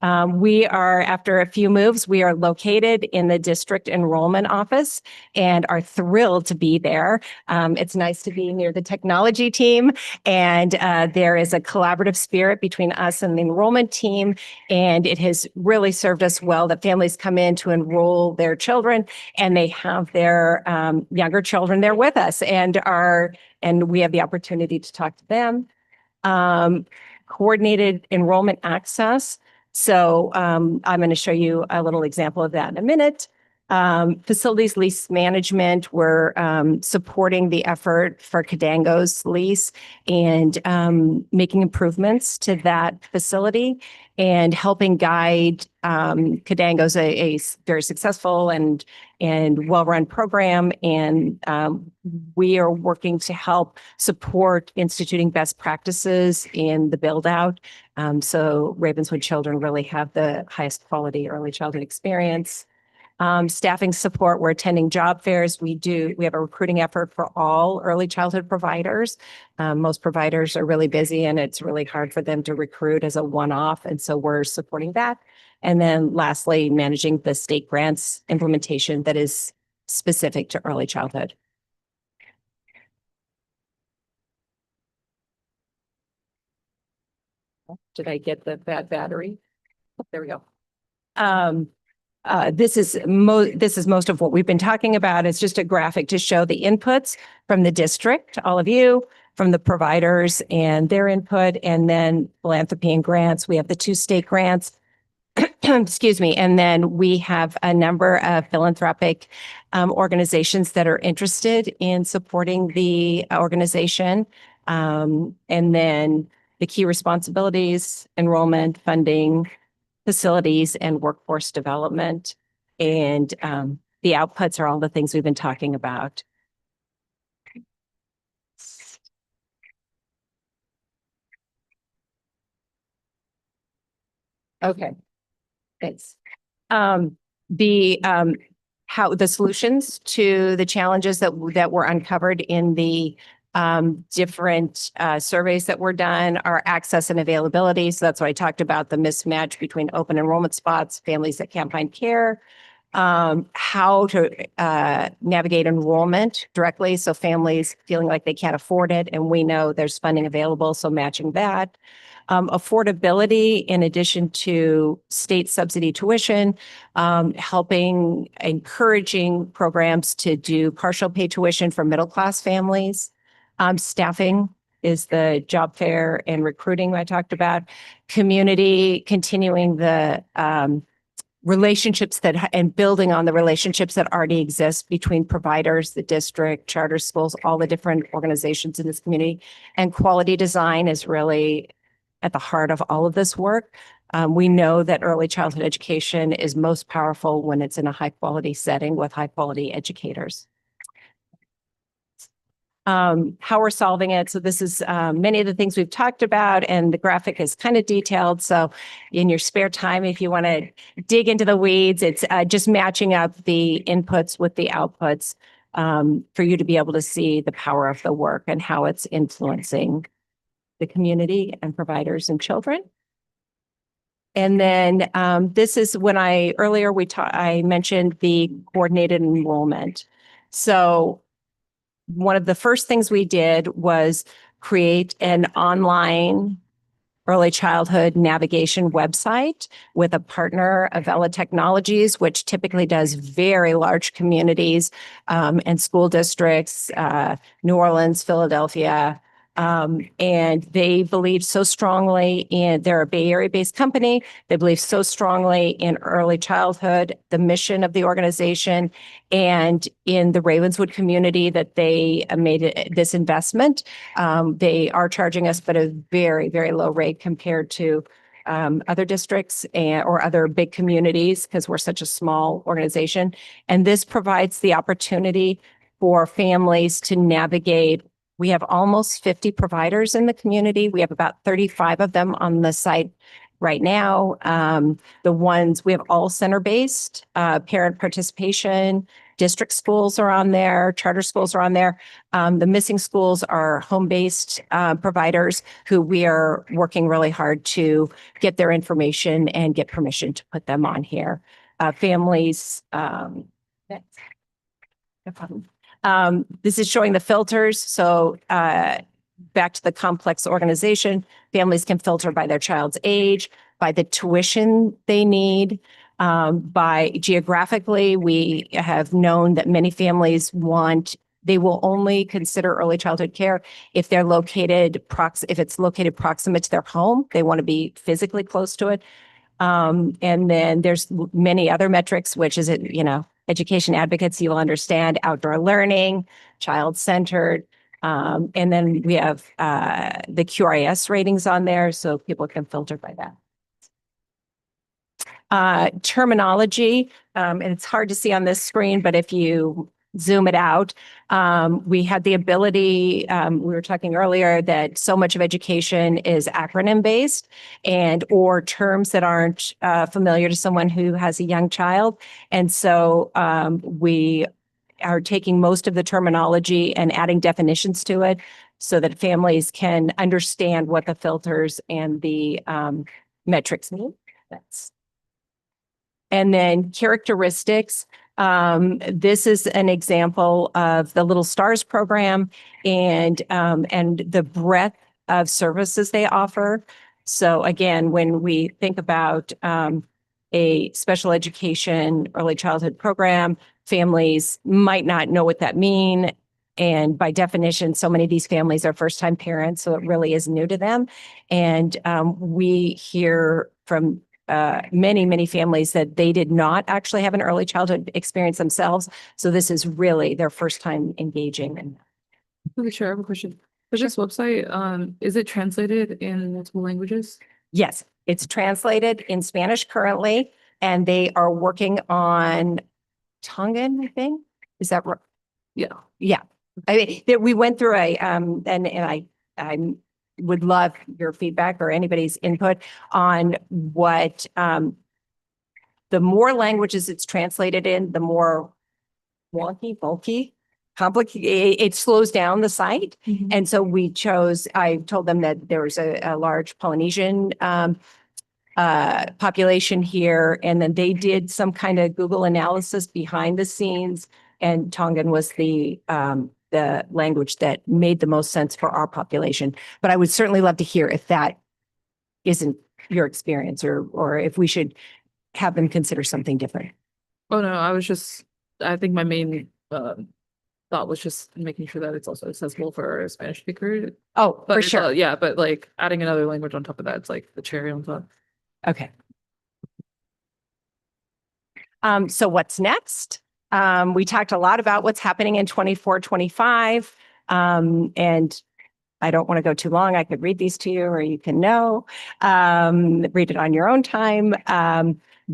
We are, after a few moves, we are located in the district enrollment office and are thrilled to be there. It's nice to be near the technology team, and there is a collaborative spirit between us and the enrollment team, and it has really served us well that families come in to enroll their children, and they have their younger children there with us, and we have the opportunity to talk to them. Coordinated enrollment access. So I'm going to show you a little example of that in a minute. Facilities lease management, we're supporting the effort for Cadango's lease and making improvements to that facility and helping guide Cadango's a very successful and well-run program. And we are working to help support instituting best practices in the build-out. So Ravenswood children really have the highest quality early childhood experience. Staffing support, we're attending job fairs. We have a recruiting effort for all early childhood providers. Most providers are really busy and it's really hard for them to recruit as a one-off. And so we're supporting that. And then lastly, managing the state grants implementation that is specific to early childhood. Did I get the bad battery? There we go. This is most of what we've been talking about. It's just a graphic to show the inputs from the district, all of you, from the providers and their input, and then philanthropy and grants. We have the 2 state grants, excuse me, and then we have a number of philanthropic organizations that are interested in supporting the organization. And then the key responsibilities, enrollment, funding, facilities, and workforce development. And the outputs are all the things we've been talking about. Okay, thanks. How the solutions to the challenges that were uncovered in the different surveys that were done are access and availability. So that's why I talked about the mismatch between open enrollment spots, families that can't find care, how to navigate enrollment directly. So families feeling like they can't afford it. And we know there's funding available. So matching that. Affordability in addition to state subsidy tuition, helping, encouraging programs to do partial pay tuition for middle-class families. Staffing is the job fair and recruiting I talked about. Community, continuing the relationships and building on the relationships that already exist between providers, the district, charter schools, all the different organizations in this community. And quality design is really at the heart of all of this work. We know that early childhood education is most powerful when it's in a high quality setting with high quality educators. How we're solving it. So this is many of the things we've talked about, and the graphic is kind of detailed. So in your spare time, if you want to dig into the weeds, it's just matching up the inputs with the outputs for you to be able to see the power of the work and how it's influencing the community and providers and children. And then this is when I mentioned the coordinated enrollment. So one of the first things we did was create an online early childhood navigation website with a partner, Avella Technologies, which typically does very large communities and school districts, New Orleans, Philadelphia. And they believe so strongly they're a Bay Area-based company. They believe so strongly in early childhood, the mission of the organization, and in the Ravenswood community that they made this investment. They are charging us, but a very, very low rate compared to other districts or other big communities because we're such a small organization. And this provides the opportunity for families to navigate. We have almost 50 providers in the community. We have about 35 of them on the site right now. We have all center-based parent participation, District schools are on there, charter schools are on there. The missing schools are home-based providers who we are working really hard to get their information and get permission to put them on here. Families, next. No problem. This is showing the filters. So back to the complex organization, families can filter by their child's age, by the tuition they need, by geographically. We have known that many families they will only consider early childhood care if they're if it's located proximate to their home. They want to be physically close to it. And then there's many other metrics, which is, education advocates, you'll understand, outdoor learning, child-centered. And then we have the QRIS ratings on there, so people can filter by that. Terminology, and it's hard to see on this screen, but if you zoom it out, we had the ability, we were talking earlier that so much of education is acronym based or terms that aren't familiar to someone who has a young child. And so we are taking most of the terminology and adding definitions to it so that families can understand what the filters and the metrics mean. And then characteristics. This is an example of the Little Stars program and the breadth of services they offer. So again, when we think about a special education early childhood program, families might not know what that means. And by definition, so many of these families are first-time parents, so it really is new to them. And we hear from many, many families that they did not actually have an early childhood experience themselves. So this is really their first time engaging. Sure, I have a question. For this website, is it translated in multiple languages? Yes, it's translated in Spanish currently, and they are working on Tongan, I think. Is that right? Yeah. Yeah. I mean, we went through and I would love your feedback or anybody's input on what the more languages it's translated in, the more wonky, bulky, complicated, it slows down the site. Mhm. And so I told them that there was a large Polynesian population here, and then they did some kind of Google analysis behind the scenes, and Tongan was the language that made the most sense for our population. But I would certainly love to hear if that isn't your experience or if we should have them consider something different. Oh, no, I think my main thought was just making sure that it's also accessible for a Spanish speaker. Oh, But for it's, sure. yeah, but like adding another language on top of that, it's like the cherry on top. Okay. So what's next? We talked a lot about what's happening in 24, 25. And I don't want to go too long. I could read these to you or you can read it on your own time.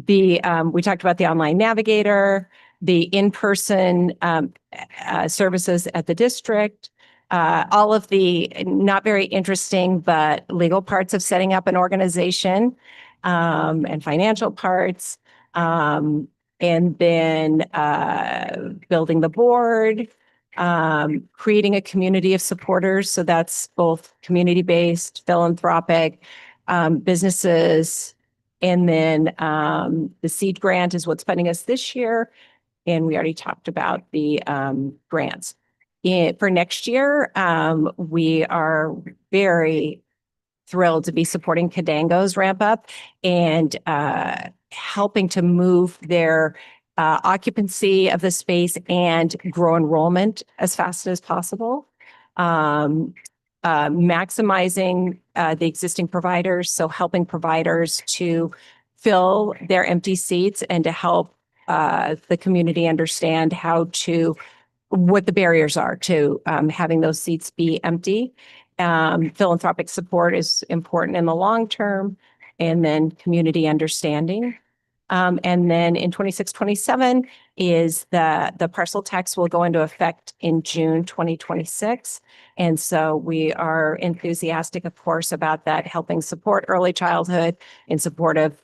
We talked about the online navigator, the in-person services at the district, all of the not very interesting but legal parts of setting up an organization and financial parts, and then building the board, creating a community of supporters. So that's both community-based, philanthropic, businesses. And then the seed grant is what's funding us this year. And we already talked about the grants. For next year, we are very thrilled to be supporting Cadango's ramp up and helping to move their occupancy of the space and grow enrollment as fast as possible. Maximizing the existing providers, so helping providers to fill their empty seats and to help the community understand what the barriers are to having those seats be empty. Philanthropic support is important in the long term, and then community understanding. And then in 26, 27 is the parcel tax will go into effect in June 2026. And so we are enthusiastic, of course, about that, helping support early childhood in support of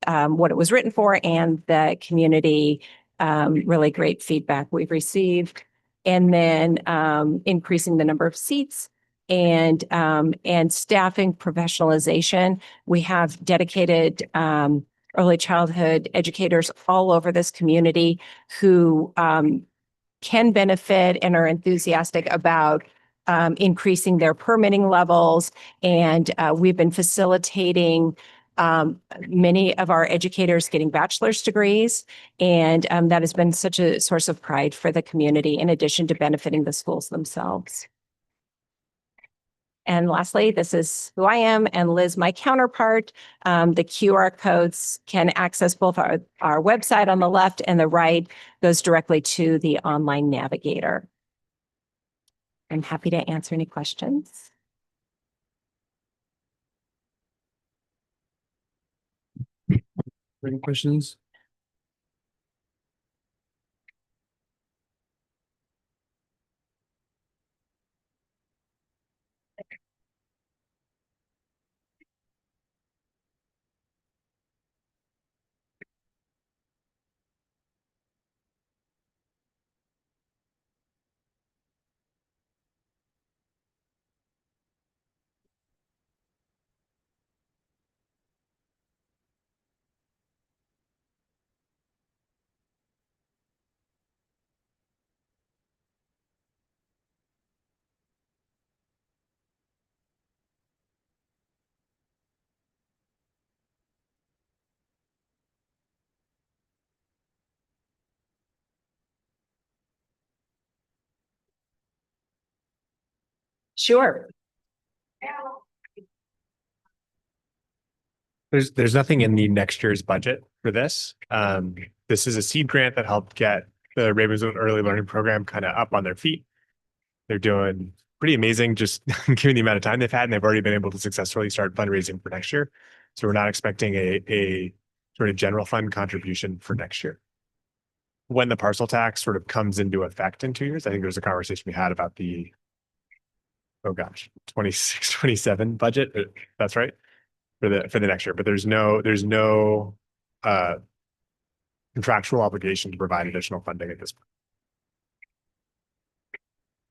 what it was written for and the community really great feedback we've received. And then increasing the number of seats and staffing professionalization. We have dedicated early childhood educators all over this community who can benefit and are enthusiastic about increasing their permitting levels. And we've been facilitating many of our educators getting bachelor's degrees. And that has been such a source of pride for the community, in addition to benefiting the schools themselves. And lastly, this is who I am, and Liz, my counterpart. The QR codes can access both our website on the left, and the right goes directly to the online navigator. I'm happy to answer any questions. Any questions? Sure. There's nothing in the next year's budget for this. This is a seed grant that helped get the Ravenswood Early Learning Program kind of up on their feet. They're doing pretty amazing, just given the amount of time they've had, and they've already been able to successfully start fundraising for next year. So we're not expecting a sort of general fund contribution for next year. When the parcel tax sort of comes into effect in 2 years, I think there's a conversation we had about the, oh gosh, 26, 27 budget. That's right. For the next year, but there's no contractual obligation to provide additional funding at this point.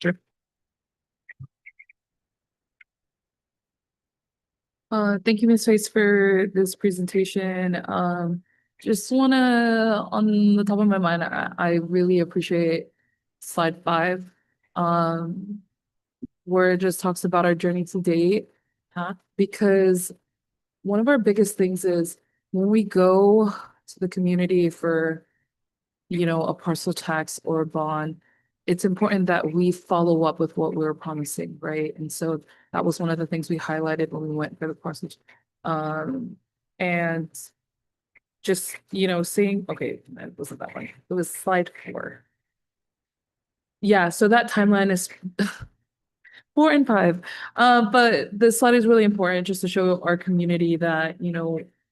Sure. Thank you, Ms. Weiss, for this presentation. Just wanna, on the top of my mind, I really appreciate slide 5, where it just talks about our journey to date. Because one of our biggest things is when we go to the community for, a parcel tax or a bond, it's important that we follow up with what we were promising, right? And so that was one of the things we highlighted when we went for the parcel. And just, seeing, okay, that wasn't that one. It was slide 4. Yeah, so that timeline is 4 and 5. But the slide is really important just to show our community that,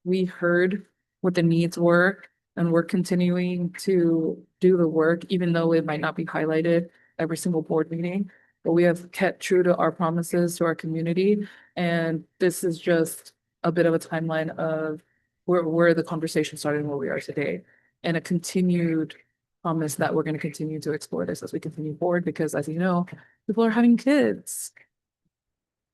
we heard what the needs were, and we're continuing to do the work, even though it might not be highlighted every single board meeting. But we have kept true to our promises to our community. And this is just a bit of a timeline of where the conversation started and where we are today. And a continued promise that we're going to continue to explore this as we continue forward, because as you know, people are having kids,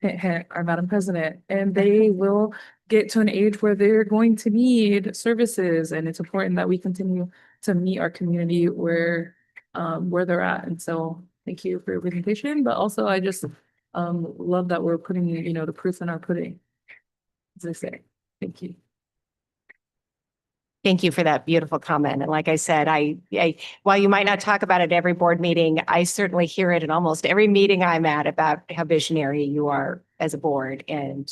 our Madam President, and they will get to an age where they're going to need services. And it's important that we continue to meet our community where they're at. And so thank you for your presentation, but also I just love that we're putting, the proof in our pudding, as I say. Thank you. Thank you for that beautiful comment. And like I said, I while you might not talk about it every board meeting, I certainly hear it in almost every meeting I'm at about how visionary you are as a board, and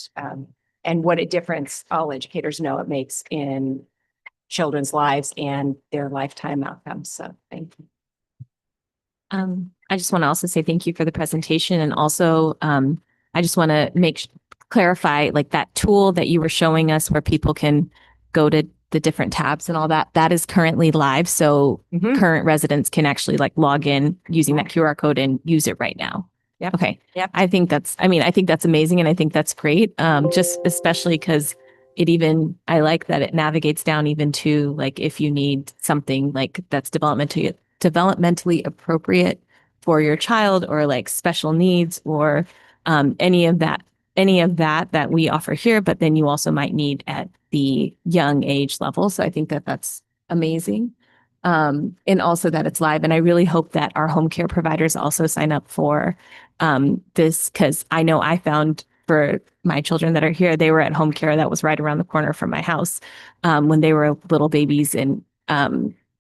what a difference all educators know it makes in children's lives and their lifetime outcomes. So thank you. I just want to also say thank you for the presentation, and also I just want to clarify, like, that tool that you were showing us where people can go to the different tabs and all that, that is currently live. So current residents can actually log in using that QR code and use it right now. Yeah. Okay. Yep. I think that's amazing. And I think that's great. Just especially because I like that it navigates down even to like if you need something like that's developmentally appropriate for your child or like special needs or any of that we offer here, but then you also might need at the young age level. So I think that that's amazing. And also that it's live. And I really hope that our home care providers also sign up for this because I know I found for my children that are here, they were at home care that was right around the corner from my house when they were little babies. And,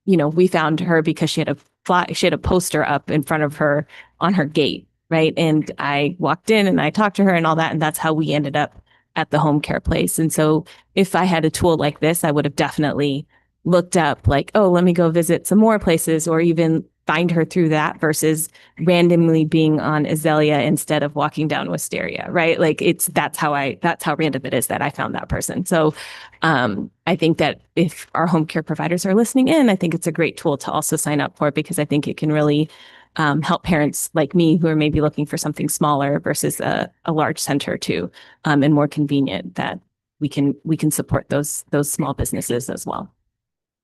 we found her because she had a poster up in front of her on her gate. Right. And I walked in and I talked to her and all that. And that's how we ended up at the home care place. And so if I had a tool like this, I would have definitely looked up like, oh, let me go visit some more places or even find her through that versus randomly being on Azalea instead of walking down Wisteria, right? Like that's how random it is that I found that person. So I think that if our home care providers are listening in, I think it's a great tool to also sign up for because I think it can really help parents like me who are maybe looking for something smaller versus a large center too, and more convenient that we can support those small businesses as well.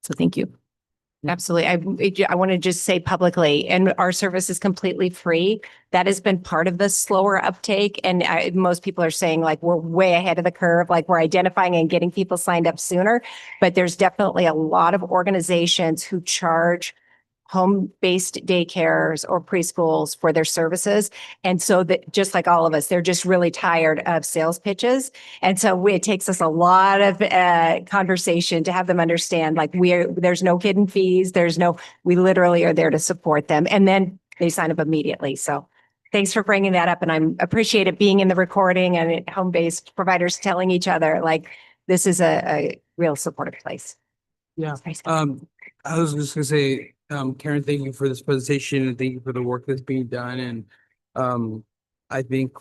So thank you. Absolutely. I want to just say publicly, and our service is completely free. That has been part of the slower uptake. And most people are saying like, we're way ahead of the curve. Like we're identifying and getting people signed up sooner, but there's definitely a lot of organizations who charge home-based daycares or preschools for their services. And so that just like all of us, they're just really tired of sales pitches. And so it takes us a lot of conversation to have them understand, like there's no hidden fees. We literally are there to support them. And then they sign up immediately. So thanks for bringing that up. And I appreciate it being in the recording and home-based providers telling each other, like, this is a real supportive place. Yeah. I was just gonna say, Karen, thank you for this presentation and thank you for the work that's being done. And I think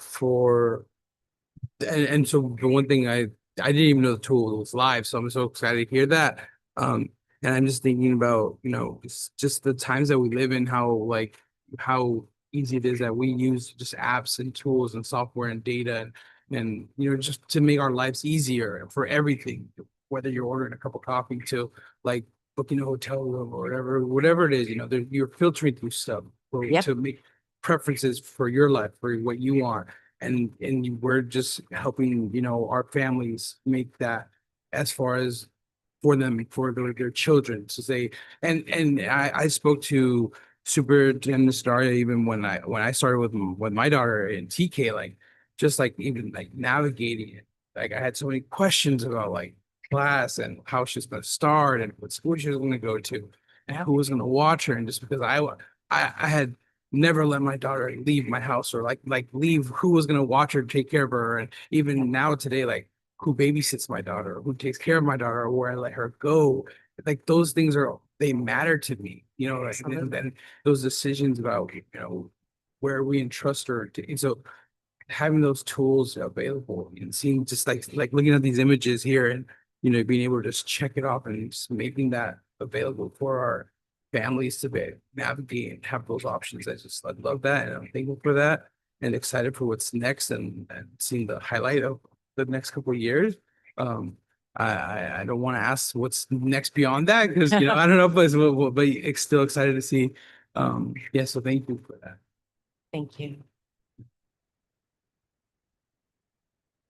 and so the one thing I didn't even know the tool was live, so I'm so excited to hear that. And I'm just thinking about, it's just the times that we live in, how easy it is that we use just apps and tools and software and data and just to make our lives easier for everything, whether you're ordering a cup of coffee to like booking a hotel room or whatever it is, you're filtering through stuff to make preferences for your life, for what you want. And we're just helping, our families make that as far as for them, for their children to say, and I spoke to Superintendent Staria even when I started with my daughter in TK, like just like even like navigating it. Like I had so many questions about like class and how she's going to start and what school she was going to go to and who was going to watch her. And just because I had never let my daughter leave my house or like leave who was going to watch her, take care of her. And even now today, like who babysits my daughter, who takes care of my daughter, or where I let her go. Like those things they matter to me, like, and then those decisions about, where we entrust her to. And so having those tools available and seeing just like looking at these images here and, being able to just check it off and just making that available for our families to be navigate and have those options. I love that. And I'm thankful for that and excited for what's next and seeing the highlight of the next couple of years. I don't want to ask what's next beyond that because, I don't know, but it's still excited to see. Yeah, so thank you for that. Thank you.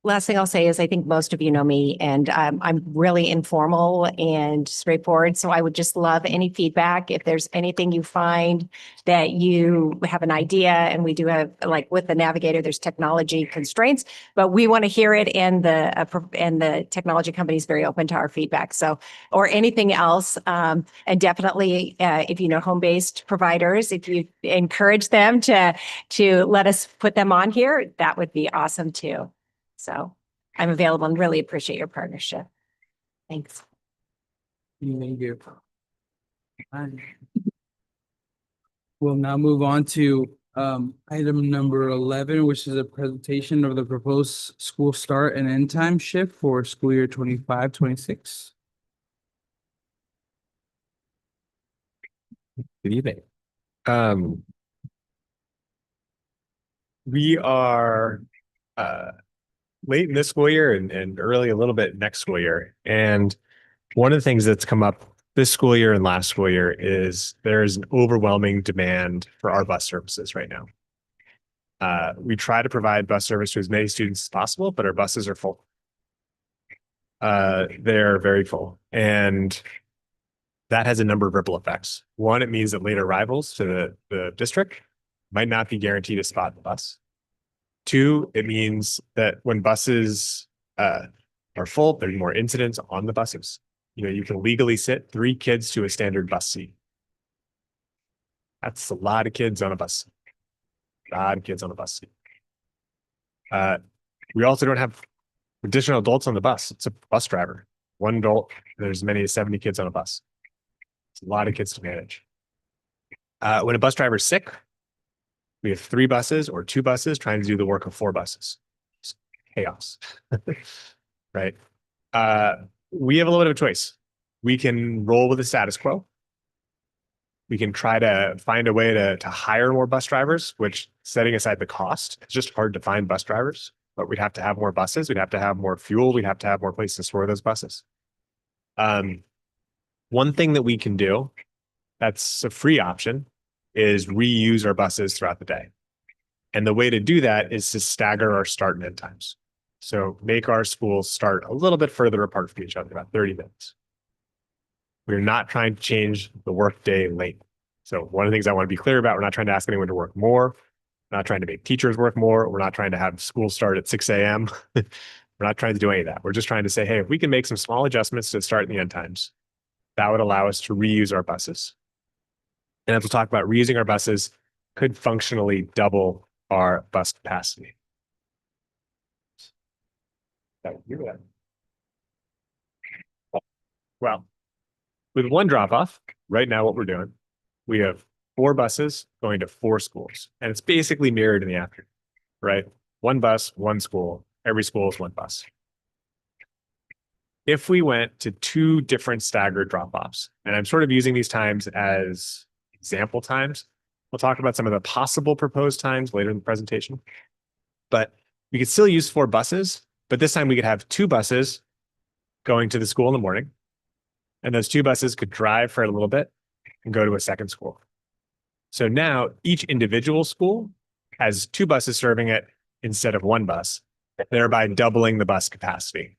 Last thing I'll say is I think most of you know me and I'm really informal and straightforward. So I would just love any feedback. If there's anything you find that you have an idea, and we do have, like with the navigator, there's technology constraints, but we want to hear it, and the technology company is very open to our feedback. So, or anything else. And definitely if you know home-based providers, if you encourage them to let us put them on here, that would be awesome too. So I'm available and really appreciate your partnership. Thanks. Thank you. We'll now move on to item number 11, which is a presentation of the proposed school start and end time shift for school year 25-26. Good evening. We are late in this school year and early a little bit next school year. And one of the things that's come up this school year and last school year is there's an overwhelming demand for our bus services right now. We try to provide bus service to as many students as possible, but our buses are full. They're very full. And that has a number of ripple effects. One, it means that late arrivals to the district might not be guaranteed a spot in the bus. Two, it means that when buses are full, there's more incidents on the buses. You know, you can legally sit 3 kids to a standard bus seat. That's a lot of kids on a bus. A lot of kids on a bus seat. We also don't have additional adults on the bus. It's a bus driver. One adult, there's as many as 70 kids on a bus. It's a lot of kids to manage. When a bus driver is sick, we have 3 buses or 2 buses trying to do the work of 4 buses. It's chaos, right? We have a little bit of a choice. We can roll with the status quo. We can try to find a way to hire more bus drivers, which, setting aside the cost, it's just hard to find bus drivers, but we'd have to have more buses. We'd have to have more fuel. We'd have to have more places to store those buses. One thing that we can do that's a free option is reuse our buses throughout the day. And the way to do that is to stagger our start and end times. So make our schools start a little bit further apart from each other, about 30 minutes. We're not trying to change the workday late. So one of the things I want to be clear about, we're not trying to ask anyone to work more. We're not trying to make teachers work more. We're not trying to have school start at 6 a.m. We're not trying to do any of that. We're just trying to say, hey, if we can make some small adjustments to start and the end times, that would allow us to reuse our buses. And as we'll talk about, reusing our buses could functionally double our bus capacity. Well, with one drop off, right now what we're doing, we have 4 buses going to 4 schools. And it's basically mirrored in the afternoon, right? 1 bus, 1 school, every school is 1 bus. If we went to 2 different staggered drop offs, and I'm sort of using these times as example times, we'll talk about some of the possible proposed times later in the presentation. But we could still use 4 buses, but this time we could have 2 buses going to the school in the morning. And those 2 buses could drive for a little bit and go to a second school. So now each individual school has 2 buses serving it instead of 1 bus, thereby doubling the bus capacity.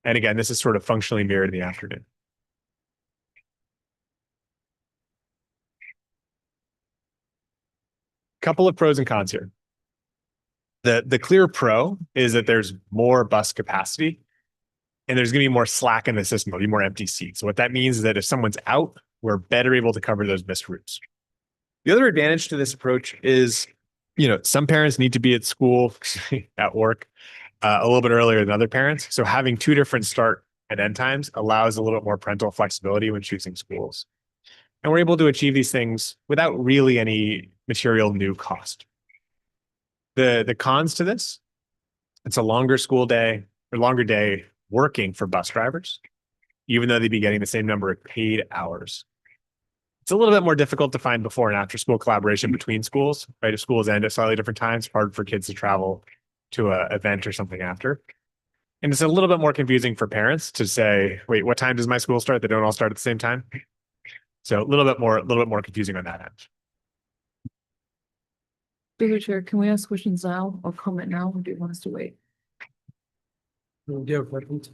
And again, this is sort of functionally mirrored in the afternoon. Couple of pros and cons here. The clear pro is that there's more bus capacity and there's going to be more slack in the system. There'll be more empty seats. So what that means is that if someone's out, we're better able to cover those missed routes. The other advantage to this approach is, you know, some parents need to be at school, at work, a little bit earlier than other parents. So having 2 different start and end times allows a little bit more parental flexibility when choosing schools. And we're able to achieve these things without really any material new cost. The cons to this, it's a longer school day or longer day working for bus drivers, even though they'd be getting the same number of paid hours. It's a little bit more difficult to find before and after school collaboration between schools, right? If schools end at slightly different times, it's hard for kids to travel to an event or something after. And it's a little bit more confusing for parents to say, wait, what time does my school start? They don't all start at the same time. So a little bit more confusing on that end. Through the chair, can we ask questions now or comment now, or do you want us to wait? Yeah, preference.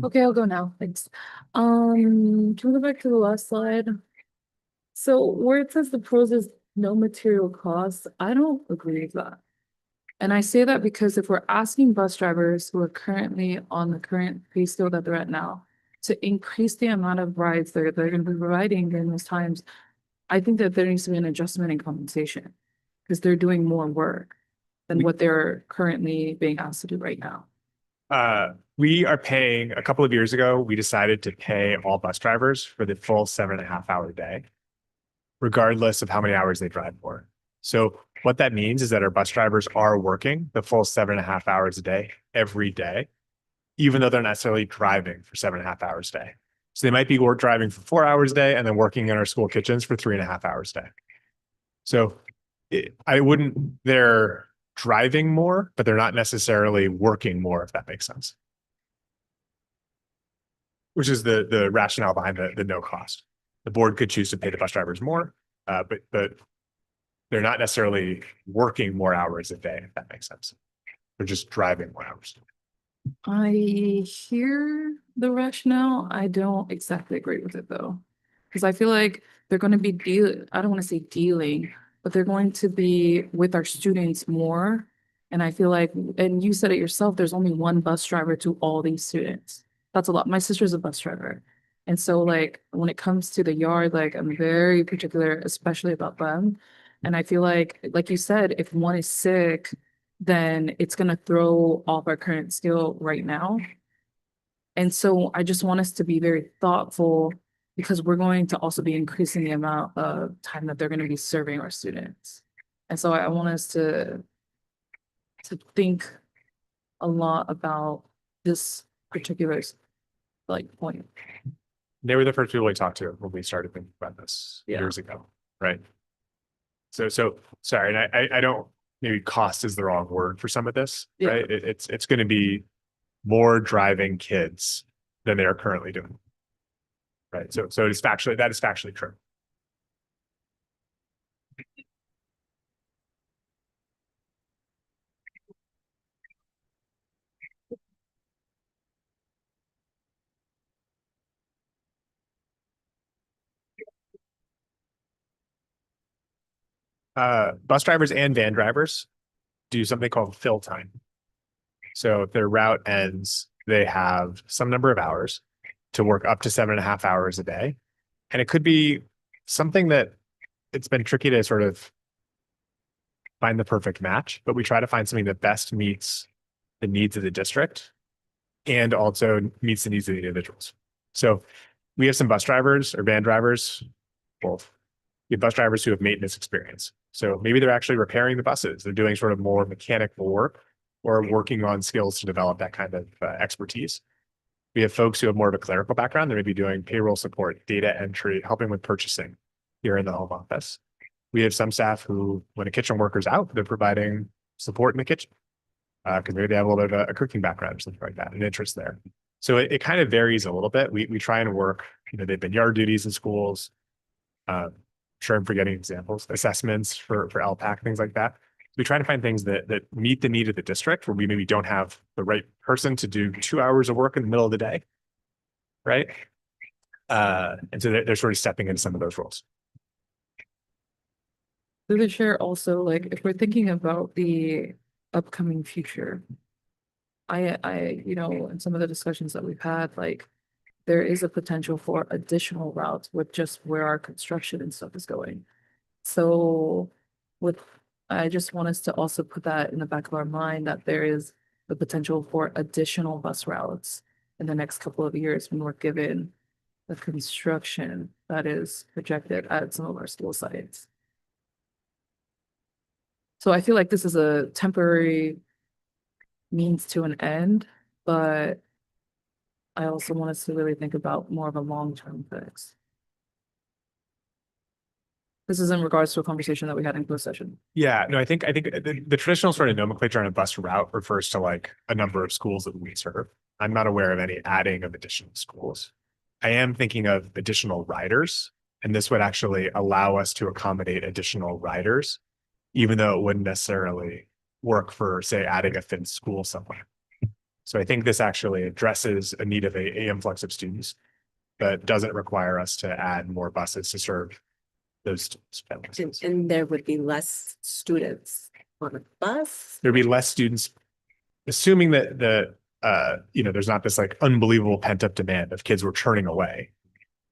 Okay, I'll go now. Thanks. Can we go back to the last slide? So where it says the pros is no material costs, I don't agree with that. And I say that because if we're asking bus drivers who are currently on the current pay scale that they're at now to increase the amount of rides they're going to be providing during those times, I think that there needs to be an adjustment in compensation because they're doing more work than what they're currently being asked to do right now. We are paying, a couple of years ago, we decided to pay all bus drivers for the full 7.5-hour day, regardless of how many hours they drive for. So what that means is that our bus drivers are working the full 7.5 hours a day, every day, even though they're not necessarily driving for 7.5 hours a day. So they might be driving for 4 hours a day and then working in our school kitchens for 3.5 hours a day. So driving more, but they're not necessarily working more, if that makes sense. Which is the rationale behind the no cost. The board could choose to pay the bus drivers more, but they're not necessarily working more hours a day, if that makes sense. They're just driving more hours. I hear the rationale. I don't exactly agree with it though. Because I feel like they're going to be I don't want to say dealing, but they're going to be with our students more. And I feel like, and you said it yourself, there's only one bus driver to all these students. That's a lot. My sister's a bus driver. And so like when it comes to the yard, like I'm very particular, especially about them. And I feel like you said, if one is sick, then it's going to throw off our current skill right now. And so I just want us to be very thoughtful because we're going to also be increasing the amount of time that they're going to be serving our students. And so I want us to think a lot about this particular like point. They were the first people we talked to when we started thinking about this years ago, right? So sorry, and I don't, maybe cost is the wrong word for some of this, right? It's going to be more driving kids than they are currently doing, right? So that is factually true. Bus drivers and van drivers do something called fill time. So if their route ends, they have some number of hours to work up to 7.5 hours a day. And it could be something that it's been tricky to sort of find the perfect match, but we try to find something that best meets the needs of the district and also meets the needs of the individuals. So we have some bus drivers or van drivers, both. We have bus drivers who have maintenance experience. So maybe they're actually repairing the buses. They're doing sort of more mechanical work or working on skills to develop that kind of expertise. We have folks who have more of a clerical background. They may be doing payroll support, data entry, helping with purchasing here in the home office. We have some staff who, when a kitchen worker's out, they're providing support in the kitchen because maybe they have a little bit of a cooking background or something like that, an interest there. So it kind of varies a little bit. We try and work, they've been yard duties in schools. Sure, I'm forgetting examples, assessments for LPAC, things like that. We try to find things that meet the need of the district where we maybe don't have the right person to do 2 hours of work in the middle of the day, right? And so they're sort of stepping into some of those roles. Through the chair also, like if we're thinking about the upcoming future, I in some of the discussions that we've had, like there is a potential for additional routes with just where our construction and stuff is going. So I just want us to also put that in the back of our mind that there is the potential for additional bus routes in the next couple of years when we're given the construction that is projected at some of our school sites. So I feel like this is a temporary means to an end, but I also want us to really think about more of a long-term fix. This is in regards to a conversation that we had in closed session. Yeah, no, I think the traditional sort of nomenclature on a bus route refers to like a number of schools that we serve. I'm not aware of any adding of additional schools. I am thinking of additional riders, and this would actually allow us to accommodate additional riders, even though it wouldn't necessarily work for, say, adding a fifth school somewhere. So I think this actually addresses a need of a influx of students, but doesn't require us to add more buses to serve those students. And there would be less students on a bus? There'd be less students, assuming that there's not this like unbelievable pent up demand of kids we're turning away,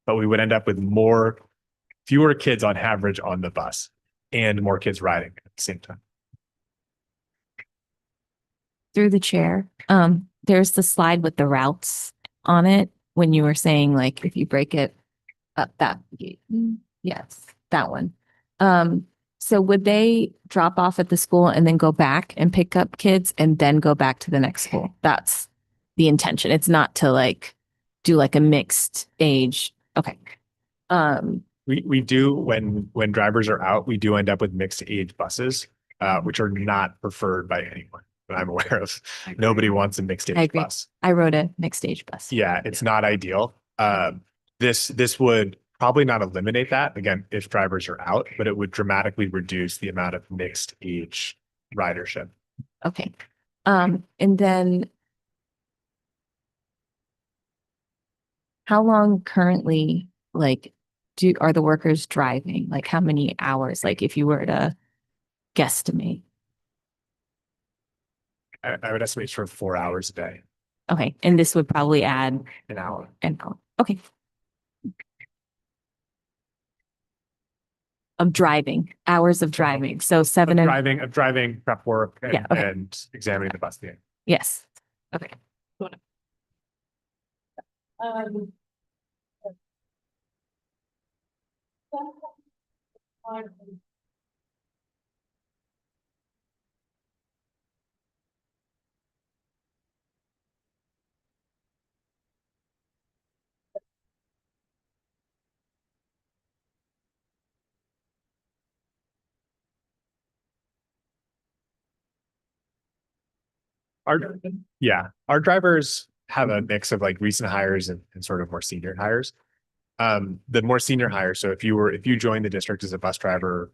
but we would end up with fewer kids on average on the bus and more kids riding at the same time. Through the chair, there's the slide with the routes on it when you were saying like if you break it up yes, that one. So would they drop off at the school and then go back and pick up kids and then go back to the next school? That's the intention. It's not to like do like a mixed age. Okay. We do when drivers are out, we do end up with mixed age buses. which are not preferred by anyone that I'm aware of. Nobody wants a mixed I stage agree. bus. I rode a mixed stage bus. Yeah, it's not ideal. This would probably not eliminate that, again, if drivers are out, but it would dramatically reduce the amount of mixed age ridership. Okay. And then how long currently, like, are the workers driving? Like, how many hours? Like, if you were to guesstimate? I would estimate for 4 hours a day, Okay, and this would probably add an hour. an hour. Okay. Of driving, hours of driving. So seven and, Driving, prep work, and, Yeah, okay. and examining the bus. yes. Okay. Our drivers have a mix of like recent hires and sort of more senior hires. The more senior hires, so if you joined the district as a bus driver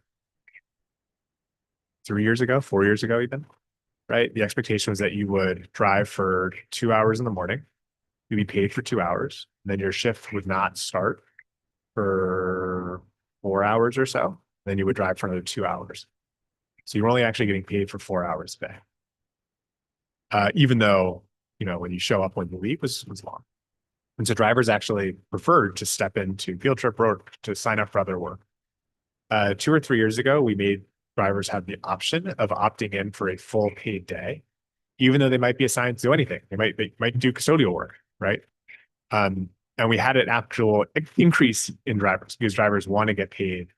3 years ago, 4 years ago even, right? The expectation was that you would drive for 2 hours in the morning, you'd be paid for 2 hours, then your shift would not start for 4 hours or so, then you would drive for another 2 hours. So you're only actually getting paid for 4 hours a day. Even though, when you show up when you leave was long. And so drivers actually preferred to step into field trip work, to sign up for other work. 2 or 3 years ago, we made drivers have the option of opting in for a full paid day, even though they might be assigned to do anything. They might do custodial work, right? And we had an actual increase in drivers because drivers want to get paid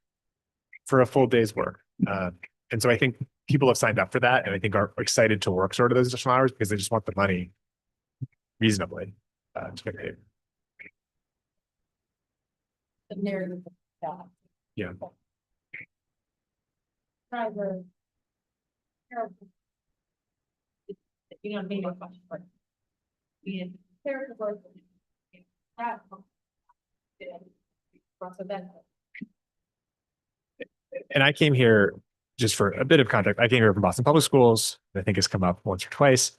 for a full day's work. And so I think people have signed up for that, and I think are excited to work sort of those additional hours because they just want the money reasonably to get paid. Yeah. And I came here just for a bit of context. I came here from Boston Public Schools. I think it's come up once or twice.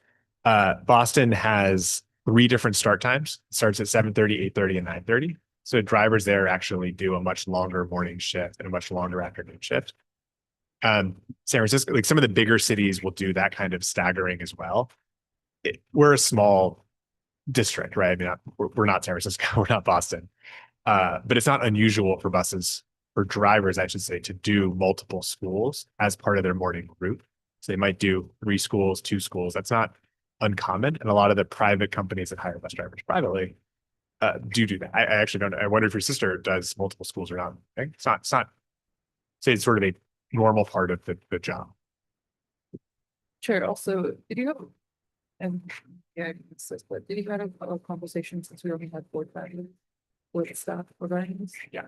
Boston has 3 different start times. It starts at 7:30, 8:30, and 9:30. So drivers there actually do a much longer morning shift and a much longer afternoon shift. San Francisco, like some of the bigger cities will do that kind of staggering as well. We're a small district, right? I mean, we're not San Francisco, we're not Boston. But it's not unusual for drivers, I should say, to do multiple schools as part of their morning route. So they might do 3 schools, 2 schools. That's not uncommon. And a lot of the private companies that hire bus drivers privately do that. I actually don't know. I wonder if your sister does multiple schools or not. Okay? It's not, say it's sort of a normal part of the job. Chair, also, did you have, and yeah, it's this, but did you have a conversation since we only had 4 families with staff regarding this? Yeah.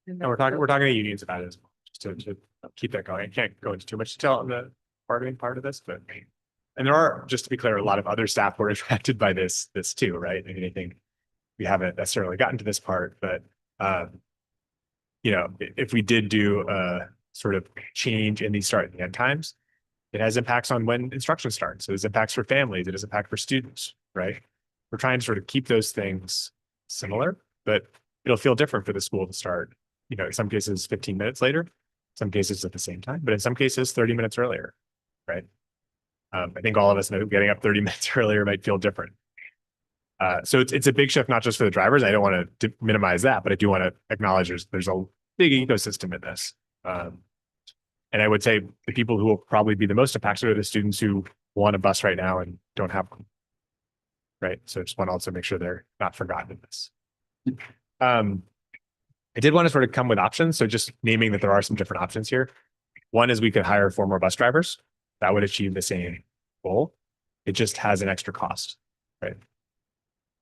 And we're talking to unions about it as well, just to keep that going. I can't go into too much detail on the bargaining part of this, but and there are, just to be clear, a lot of other staff who are affected by this too, right? I mean, I think we haven't necessarily gotten to this part, but if we did do a sort of change in these start and end times, it has impacts on when instruction starts. So there's impacts for families, it has impact for students, right? We're trying to sort of keep those things similar, but it'll feel different for the school to start, in some cases 15 minutes later, some cases at the same time, but in some cases 30 minutes earlier, right? I think all of us know getting up 30 minutes earlier might feel different. So it's a big shift, not just for the drivers. I don't want to minimize that, but I do want to acknowledge there's a big ecosystem in this. And I would say the people who will probably be the most impacted are the students who want a bus right now and don't have one. Right. So I just want to also make sure they're not forgotten in this. I did want to sort of come with options. So just naming that there are some different options here. One is we could hire 4 more bus drivers. That would achieve the same goal. It just has an extra cost, right?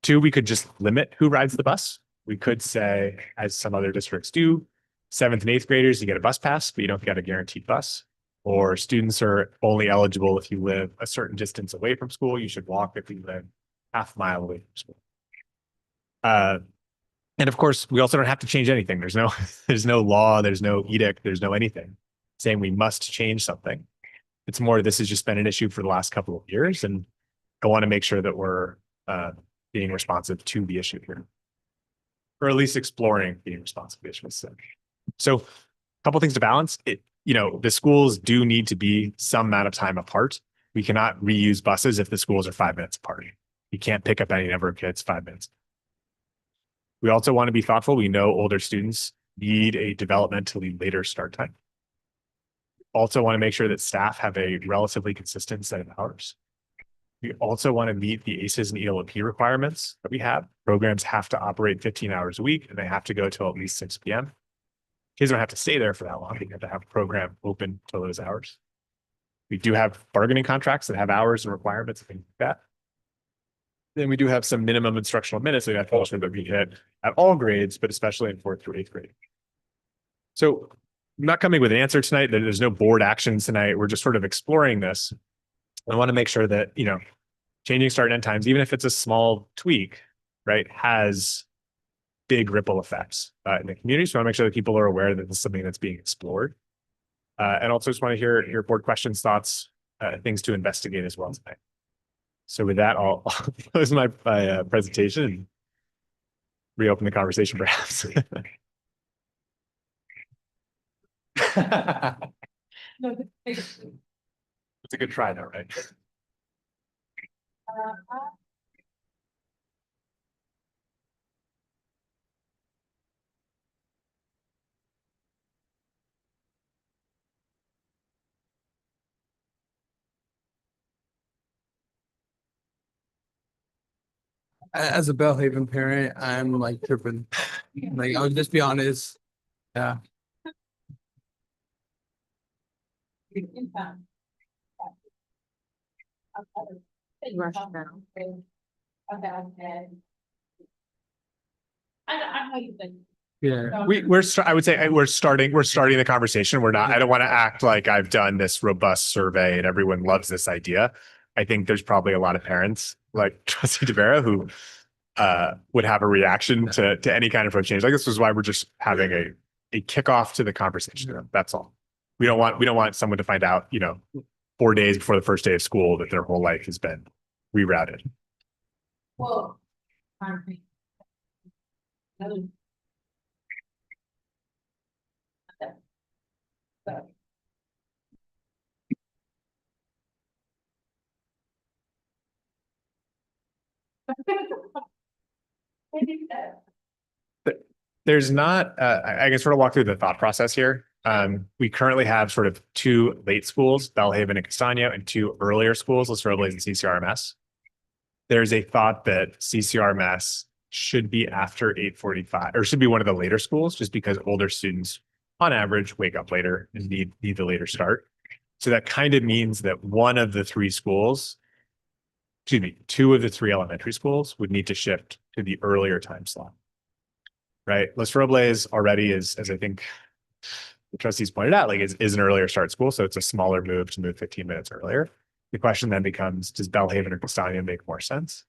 2, we could just limit who rides the bus. We could say, as some other districts do, 7th and 8th graders, you get a bus pass, but you don't get a guaranteed bus. or students are only eligible if you live a certain distance away from school. You should walk if you live half a mile away from school. And of course, we also don't have to change anything. There's no, there's no law, there's no edict, there's no anything saying we must change something. It's more, this has just been an issue for the last couple of years, and I want to make sure that we're being responsive to the issue here, or at least exploring being responsive to the issue. So a couple things to balance. The schools do need to be some amount of time apart. We cannot reuse buses if the schools are 5 minutes apart. You can't pick up any number of kids 5 minutes. We also want to be thoughtful. We know older students need a developmentally later start time. Also want to make sure that staff have a relatively consistent set of hours. We also want to meet the ACEs and ELOP requirements that we have. Programs have to operate 15 hours a week, and they have to go till at least 6 p.m. Kids don't have to stay there for that long. They have to have a program open till those hours. We do have bargaining contracts that have hours and requirements and things like that. Then we do have some minimum instructional minutes that we hit at all grades, but especially in 4th through 8th grade. So I'm not coming with an answer tonight. There's no board action tonight. We're just sort of exploring this. I want to make sure that, changing start and end times, even if it's a small tweak, right, has big ripple effects in the community. So I want to make sure that people are aware that this is something that's being explored. And also just want to hear your board questions, thoughts, things to investigate as well tonight. So with that, I'll close my presentation and reopen the conversation perhaps. It's a good try though, right? As a Bellhaven parent, I'm like tripping. Like, I'll just be honest. Yeah. Yeah. I would say we're starting the conversation. I don't want to act like I've done this robust survey and everyone loves this idea. I think there's probably a lot of parents like Trustee DeVera who would have a reaction to any kind of approach change. Like, this is why we're just having a kickoff to the conversation. That's all. We don't want someone to find out, 4 days before the first day of school that their whole life has been rerouted. Well, There's not, I can sort of walk through the thought process here. We currently have sort of 2 late schools, Bellhaven and Castano, and 2 earlier schools, Los Robles and CCRMS. There's a thought that CCRMS should be after 8:45, or should be one of the later schools, just because older students, on average, wake up later and need the later start. So that kind of means that one of the 3 schools, 2 of the 3 elementary schools would need to shift to the earlier time slot. Right? Los Robles already is, as I think the trustees pointed out, like is an earlier start school. So it's a smaller move to move 15 minutes earlier. The question then becomes, does Bellhaven or Castano make more sense?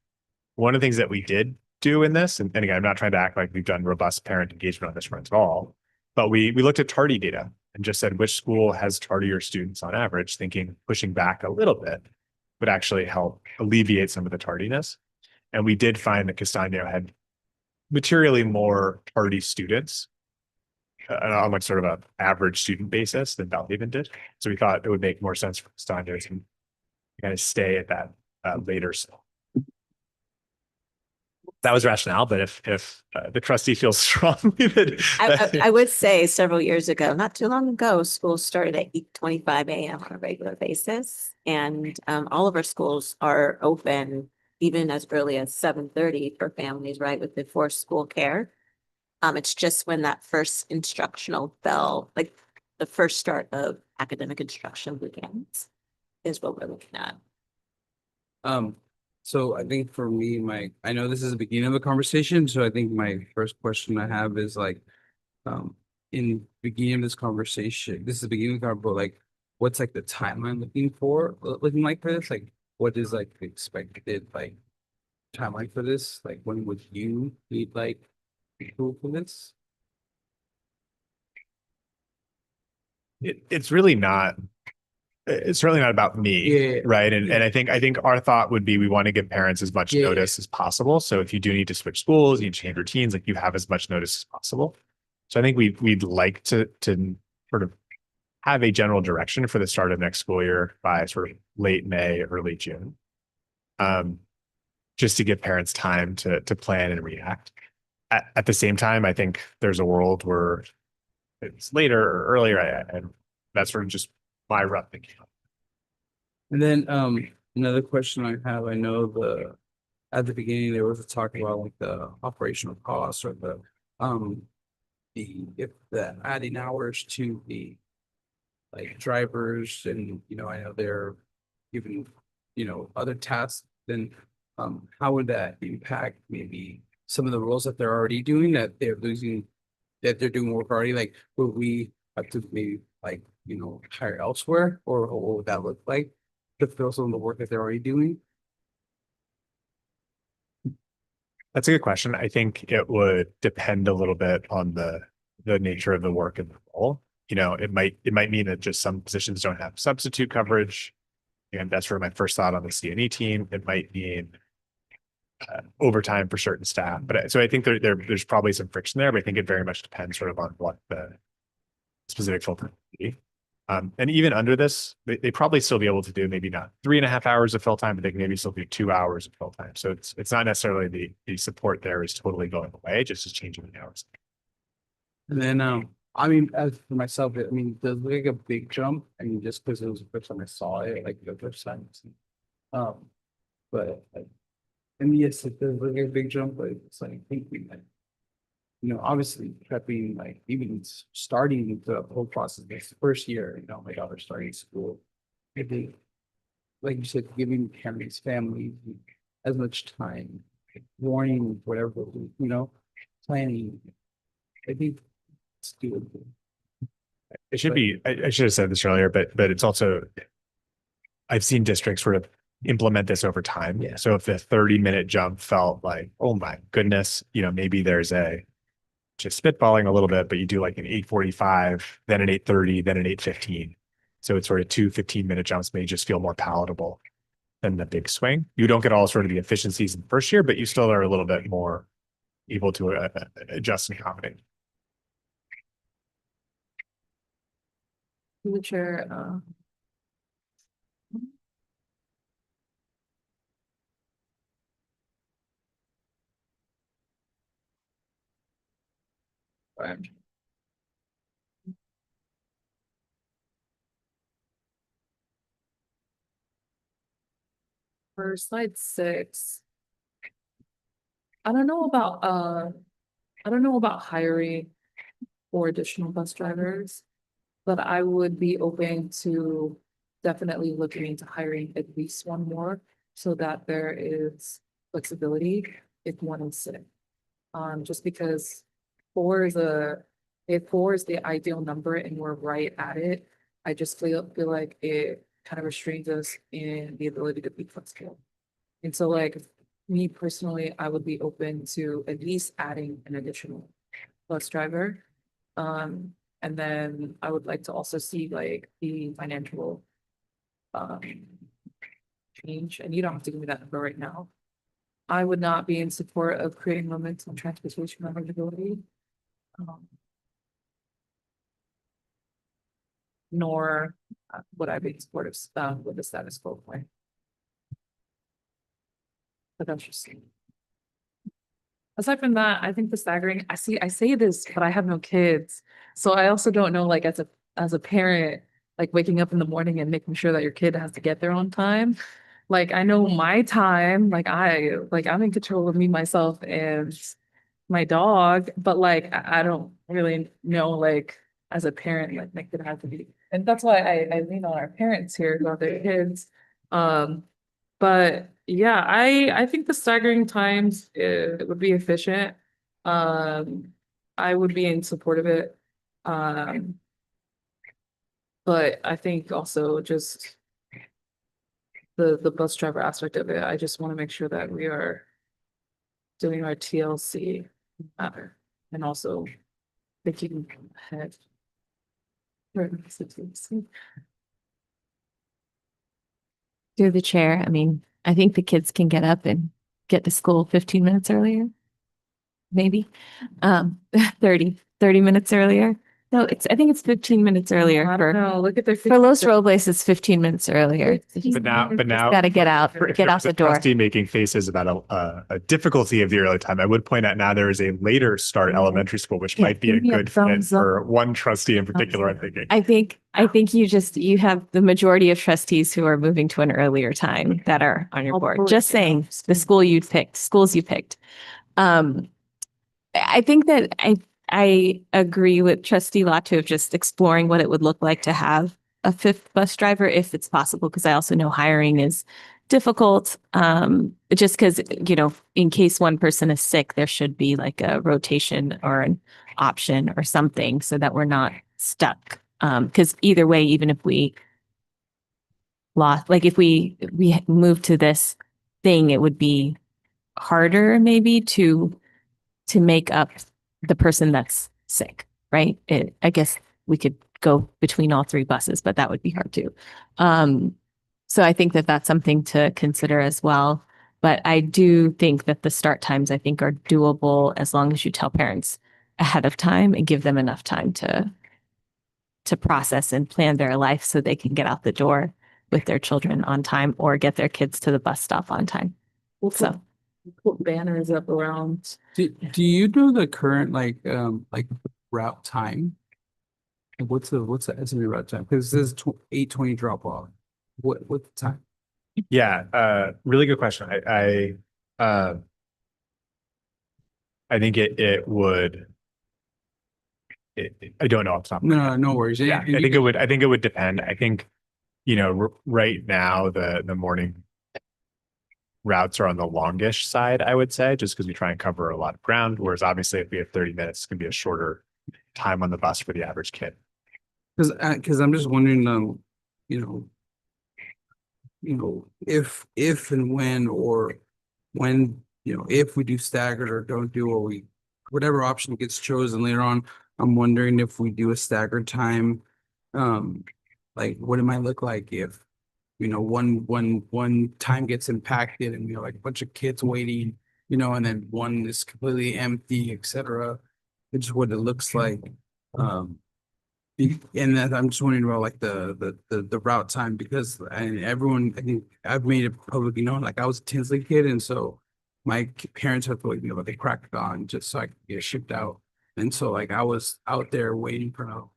One of the things that we did do in this, and again, I'm not trying to act like we've done robust parent engagement on this front at all, but we looked at tardy data and just said which school has tardier students on average, thinking pushing back a little bit would actually help alleviate some of the tardiness. And we did find that Castano had materially more tardy students on like sort of an average student basis than Bellhaven did. So we thought it would make more sense for Castano to kind of stay at that later. That was rationale, but if the trustee feels strongly that I would say several years ago, not too long ago, schools started at 8:25 a.m. on a regular basis. And all of our schools are open even as early as 7:30 for families, right, with the forced school care. It's just when that first instructional bell, like the first start of academic instruction begins, is what we're looking at. So I think for me, I know this is the beginning of a conversation, so I think my first question I have is like, in beginning of this conversation, this is the beginning of our, but like, what's like the timeline looking like for this? Like, what is like the expected like timeline for this? Like, when would you need like approval for this? It's really not, it's certainly not about me, Yeah. right? And Yeah. I think our thought would be we want to give parents as much Yeah. notice as possible. So if you do need to switch schools, you change routines, like you have as much notice as possible. So I think we'd like to sort of have a general direction for the start of next school year by sort of late May, early June. Just to give parents time to plan and react. At the same time, I think there's a world where it's later or earlier, and that's sort of just my rough thinking. And then another question I have, I know at the beginning there was a talk about like the operational costs or if the adding hours to the like drivers and I know they're given other tasks, then how would that impact maybe some of the roles that they're already doing that they're losing, that they're doing work already? Like, would we have to maybe like hire elsewhere, or what would that look like to fill some of the work that they're already doing? That's a good question. I think it would depend a little bit on the nature of the work and the role. It might mean that just some positions don't have substitute coverage. And that's sort of my first thought on the CNE team. It might mean overtime for certain staff. But so I think there's probably some friction there, but I think it very much depends sort of on what the specific full time would be. And even under this, they probably still be able to do maybe not 3.5 hours of fill time, but they can maybe still do 2 hours of fill time. So it's not necessarily the support there is totally going away, just as changing the hours. And then I mean, as for myself, I mean, it does look like a big jump. I mean, just because it was the first time I saw it, like the first time. But like, and yes, it does look like a big jump, but it's like thinking like, obviously prepping, like even starting the whole process this first year, my daughter starting school. I think, like you said, giving parents, families as much time, warning, whatever, planning. I think it's doable. It should be, I should have said this earlier, but it's also, I've seen districts sort of implement this over time. Yeah. So if the 30-minute jump felt like, oh my goodness, maybe there's just spitballing a little bit, but you do like an 8:45, then an 8:30, then an 8:15. So it's sort of 2 15-minute jumps may just feel more palatable than the big swing. You don't get all sort of the efficiencies in the first year, but you still are a little bit more able to adjust and accommodate. The chair, for slide 6, I don't know about hiring for additional bus drivers, but I would be open to definitely looking into hiring at least one more so that there is flexibility if one is sick. Just because if 4 is the ideal number and we're right at it, I just feel like it kind of restrains us in the ability to be flexible. And so like me personally, I would be open to at least adding an additional bus driver. And then I would like to also see like the financial change, and you don't have to give me that number right now. I would not be in support of creating limits on transportation eligibility. Nor would I be in support of with the status quo plan. But that's just. Aside from that, I think the staggering, I say this, but I have no kids. So I also don't know, like as a parent, like waking up in the morning and making sure that your kid has to get there on time. Like I know my time, I'm in control of me, myself, and my dog, but like I don't really know, like as a parent, like my kid has to be. And that's why I lean on our parents here who have their kids. But yeah, I think the staggering times it would be efficient. I would be in support of it. But I think also just the bus driver aspect of it, I just want to make sure that we are doing our TLC matter and also thinking ahead. Through the chair, I mean, I think the kids can get up and get to school 15 minutes earlier. Maybe, 30 minutes earlier. No, I think it's 15 minutes earlier. I don't know, look at their. For Los Robles, it's 15 minutes earlier. But now. Got to get out the door. Trustee making faces about a difficulty of the early time. I would point out now there is a later start elementary school, which might be a give me a good fit thumbs up. for one trustee in particular, I'm thinking. I think you have the majority of trustees who are moving to an earlier time that are on your board. Just saying, the schools you picked. I think that I agree with Trustee Latu of just exploring what it would look like to have a fifth bus driver if it's possible, because I also know hiring is difficult. Just because, in case one person is sick, there should be like a rotation or an option or something so that we're not stuck. Because either way, even if we lost, like if we move to this thing, it would be harder maybe to make up the person that's sick, right? I guess we could go between all three buses, but that would be hard too. So I think that that's something to consider as well. But I do think that the start times, I think, are doable as long as you tell parents ahead of time and give them enough time to process and plan their life so they can get out the door with their children on time or get their kids to the bus stop on time. So Put banners up around. Do you know the current like route time? Like, what's the estimated route time? Because it says 8:20 drop off. What's the time? Yeah, really good question. I think it would. I don't know off the top of my head. No worries. Yeah, I think it would depend. I think, right now the morning routes are on the longish side, I would say, just because we try and cover a lot of ground. Whereas obviously if we have 30 minutes, it's gonna be a shorter time on the bus for the average kid. Because I'm just wondering, if and when or when, if we do staggered or don't do whatever option gets chosen later on, I'm wondering if we do a staggered time, like what it might look like if, one time gets impacted and like a bunch of kids waiting, and then one is completely empty, etc. It's what it looks like. And then I'm just wondering about like the route time because everyone, I think I've made it publicly known, like I was a Tinsley kid, and so my parents have to wake me up, they cracked it on just so I could get shipped out. And so like I was out there waiting for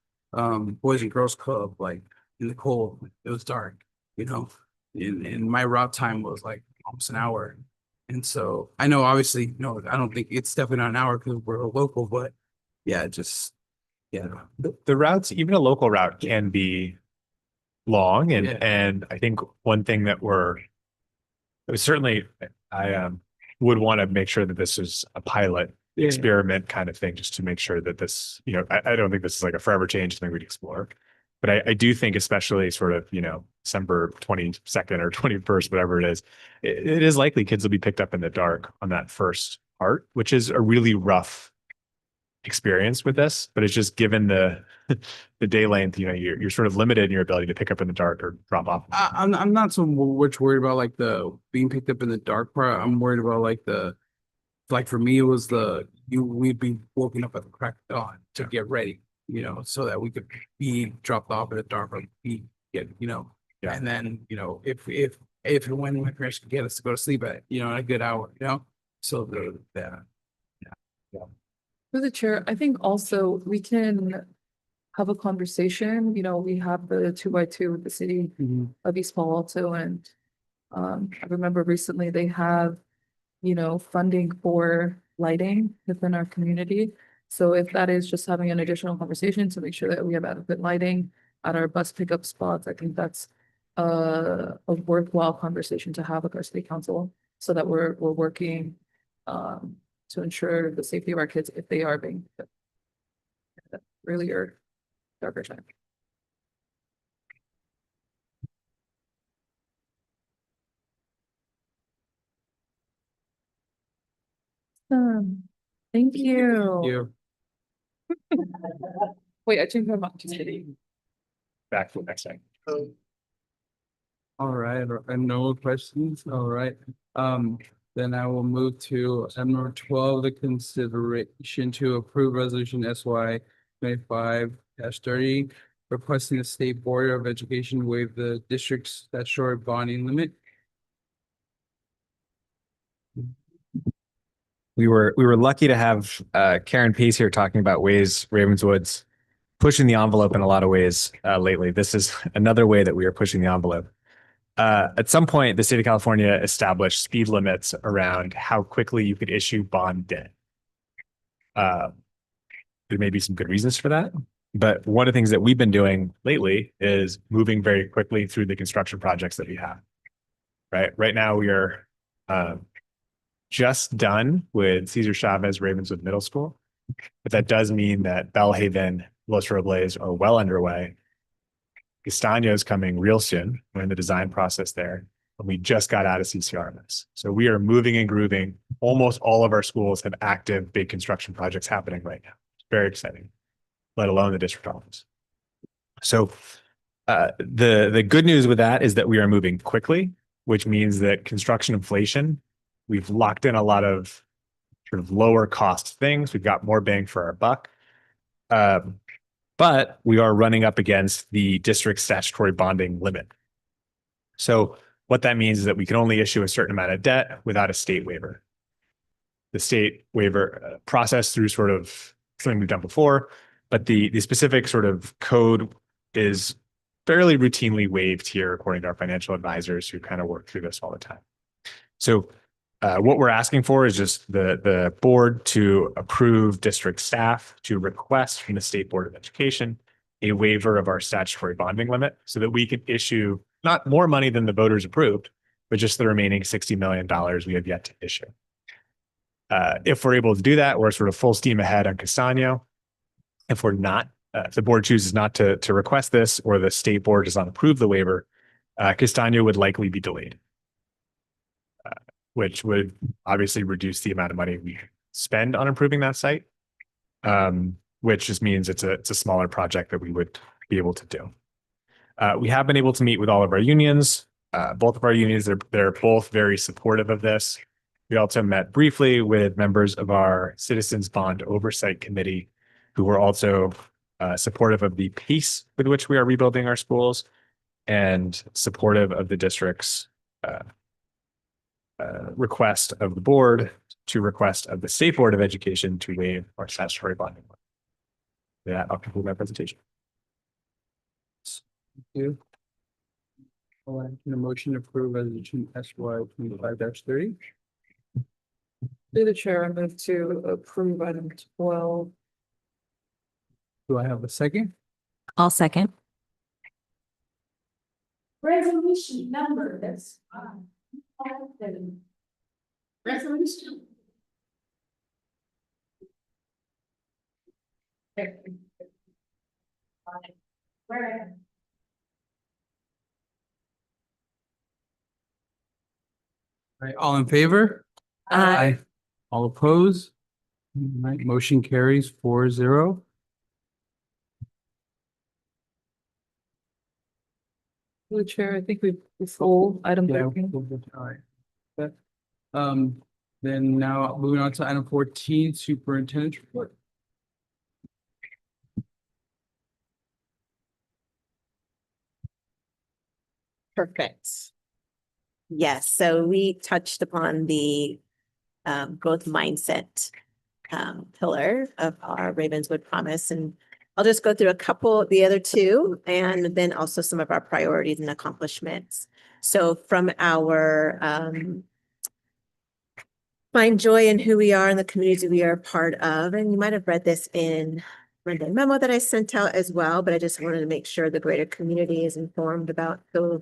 Boys and Girls Club, like in the cold, it was dark, and my route time was like almost an hour. And so I know obviously, no, I don't think it's definitely not an hour because we're a local, but yeah, yeah. The routes, even a local route, can be long, and Yeah. and I think one thing that I would want to make sure that this is a pilot Yeah. experiment kind of thing, just to make sure that this, I don't think this is like a forever change thing we'd explore. But I do think, especially sort of, December 22nd or 21st, whatever it is likely kids will be picked up in the dark on that first part, which is a really rough experience with this. But it's just given the day length, you're sort of limited in your ability to pick up in the dark or drop off. I'm not so much worried about like the being picked up in the dark part. I'm worried about like for me, it was we'd be woken up at the crack of dawn to get ready, so that we could be dropped off at the dark or Yeah. and then, if and when my parents could get us to go to sleep at, a good hour, so For the chair, I think also we can have a conversation, we have the 2x2 with the city of East Palo Alto, and I remember recently they have, funding for lighting within our community. So if that is just having an additional conversation to make sure that we have adequate lighting at our bus pickup spots, I think that's a worthwhile conversation to have with our city council so that we're working to ensure the safety of our kids if they are being picked up at earlier, darker time. Thank you. You. Wait, I changed my mind. Just kidding. Back for next time. All right, and no more questions, all right. Then I will move to item number 12, the consideration to approve resolution SY 25-30, requesting the State Board of Education waive the district's statutory bonding limit. We were lucky to have Karen Pace here talking about ways Ravenswood's pushing the envelope in a lot of ways lately. This is another way that we are pushing the envelope. At some point, the state of California established speed limits around how quickly you could issue bond debt. There may be some good reasons for that, but one of the things that we've been doing lately is moving very quickly through the construction projects that we have. Right now, we are just done with Cesar Chavez Ravenswood Middle School, but that does mean that Bellhaven, Los Robles are well underway. Castaño is coming real soon. We're in the design process there, and we just got out of CCRMS. So we are moving and grooving. Almost all of our schools have active big construction projects happening right now. It's very exciting, let alone the district office. So the good news with that is that we are moving quickly, which means that construction inflation, we've locked in a lot of sort of lower cost things. We've got more bang for our buck. But we are running up against the district statutory bonding limit. So what that means is that we can only issue a certain amount of debt without a state waiver. The state waiver process through sort of something we've done before, but the specific sort of code is fairly routinely waived here according to our financial advisors who kind of work through this all the time. So what we're asking for is just the board to approve district staff to request from the State Board of Education a waiver of our statutory bonding limit so that we can issue not more money than the voters approved, but just the remaining $60 million we have yet to issue. If we're able to do that, we're sort of full steam ahead on Castaño. If we're not, if the board chooses not to request this or the state board does not approve the waiver, Castaño would likely be delayed. Which would obviously reduce the amount of money we spend on improving that site, which just means it's a smaller project that we would be able to do. We have been able to meet with all of our unions. Both of our unions, they're both very supportive of this. We also met briefly with members of our Citizens Bond Oversight Committee, who were also supportive of the pace with which we are rebuilding our schools and supportive of the district's request of the board to request of the State Board of Education to waive our statutory bonding. With that, I'll conclude my presentation. Thank you. I'll entertain a motion to approve resolution SY 25-30. Through the chair, I move to approve item 12. Do I have a second? I'll second. Resolution number that's resolution. Where? All right, all in favor? Aye. All opposed? All right, motion carries 4-0. Through the chair, I think we full item Yeah. 13. All right. But, then now moving on to item 14, superintendent's report. Perfect. Yes, so we touched upon the growth mindset pillar of our Ravenswood promise, and I'll just go through a couple, the other two, and then also some of our priorities and accomplishments. So from our find joy in who we are and the communities we are a part of, and you might have read this in the memo that I sent out as well, but I just wanted to make sure the greater community is informed about the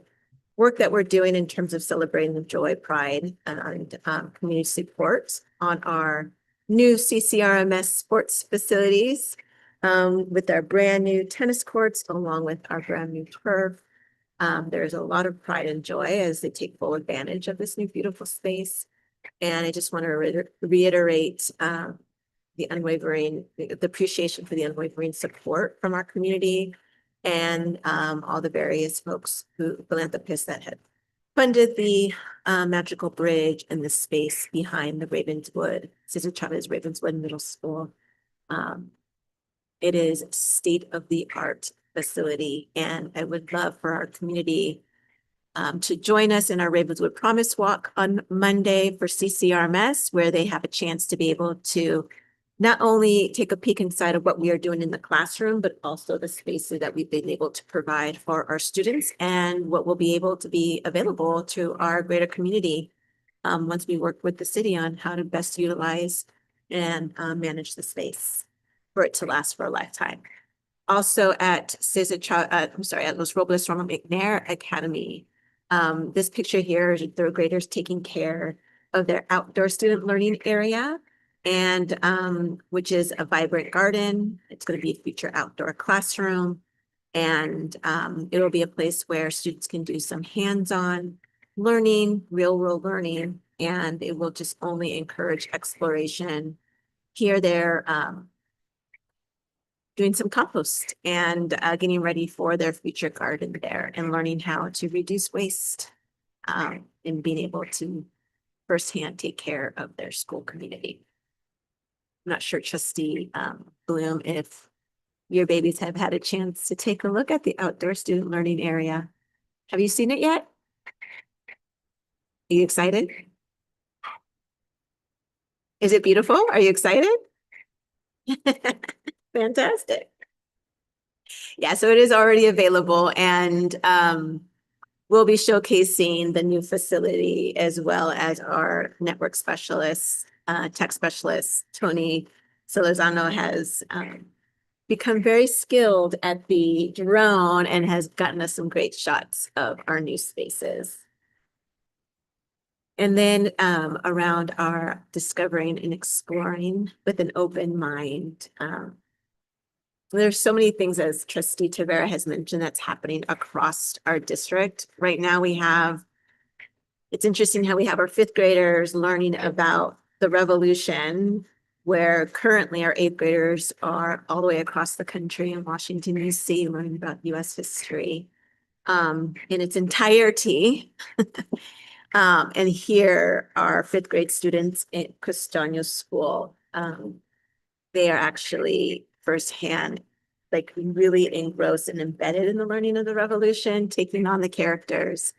work that we're doing in terms of celebrating the joy, pride, and community support on our new CCRMS sports facilities with our brand new tennis courts along with our brand new turf. There's a lot of pride and joy as they take full advantage of this new beautiful space. And I just want to reiterate the unwavering, the appreciation for the unwavering support from our community and all the various folks who, philanthropists that had funded the magical bridge and the space behind the Ravenswood, Cesar Chavez Ravenswood Middle School. It is state-of-the-art facility, and I would love for our community to join us in our Ravenswood Promise Walk on Monday for CCRMS, where they have a chance to be able to not only take a peek inside of what we are doing in the classroom, but also the spaces that we've been able to provide for our students and what will be able to be available to our greater community once we work with the city on how to best utilize and manage the space for it to last for a lifetime. Also at at Los Robles Roma McNair Academy. This picture here is third graders taking care of their outdoor student learning area, and which is a vibrant garden. It's going to be a future outdoor classroom, and it will be a place where students can do some hands-on learning, real world learning, and it will just only encourage exploration here, there, doing some compost and getting ready for their future garden there and learning how to reduce waste and being able to firsthand take care of their school community. I'm not sure, Trustee Bloom, if your babies have had a chance to take a look at the outdoor student learning area. Have you seen it yet? Are you excited? Is it beautiful? Are you excited? Fantastic. Yeah, so it is already available, and we'll be showcasing the new facility as well as our network specialist, tech specialist, Tony Solorzano has become very skilled at the drone and has gotten us some great shots of our new spaces. And then around our discovering and exploring with an open mind. There's so many things, as Trustee Tavera has mentioned, that's happening across our district. Right now it's interesting how we have our fifth graders learning about the revolution, where currently our eighth graders are all the way across the country in Washington, DC, learning about US history in its entirety. And here are fifth grade students in Castaño School. They are actually firsthand, like really engrossed and embedded in the learning of the revolution, taking on the characters.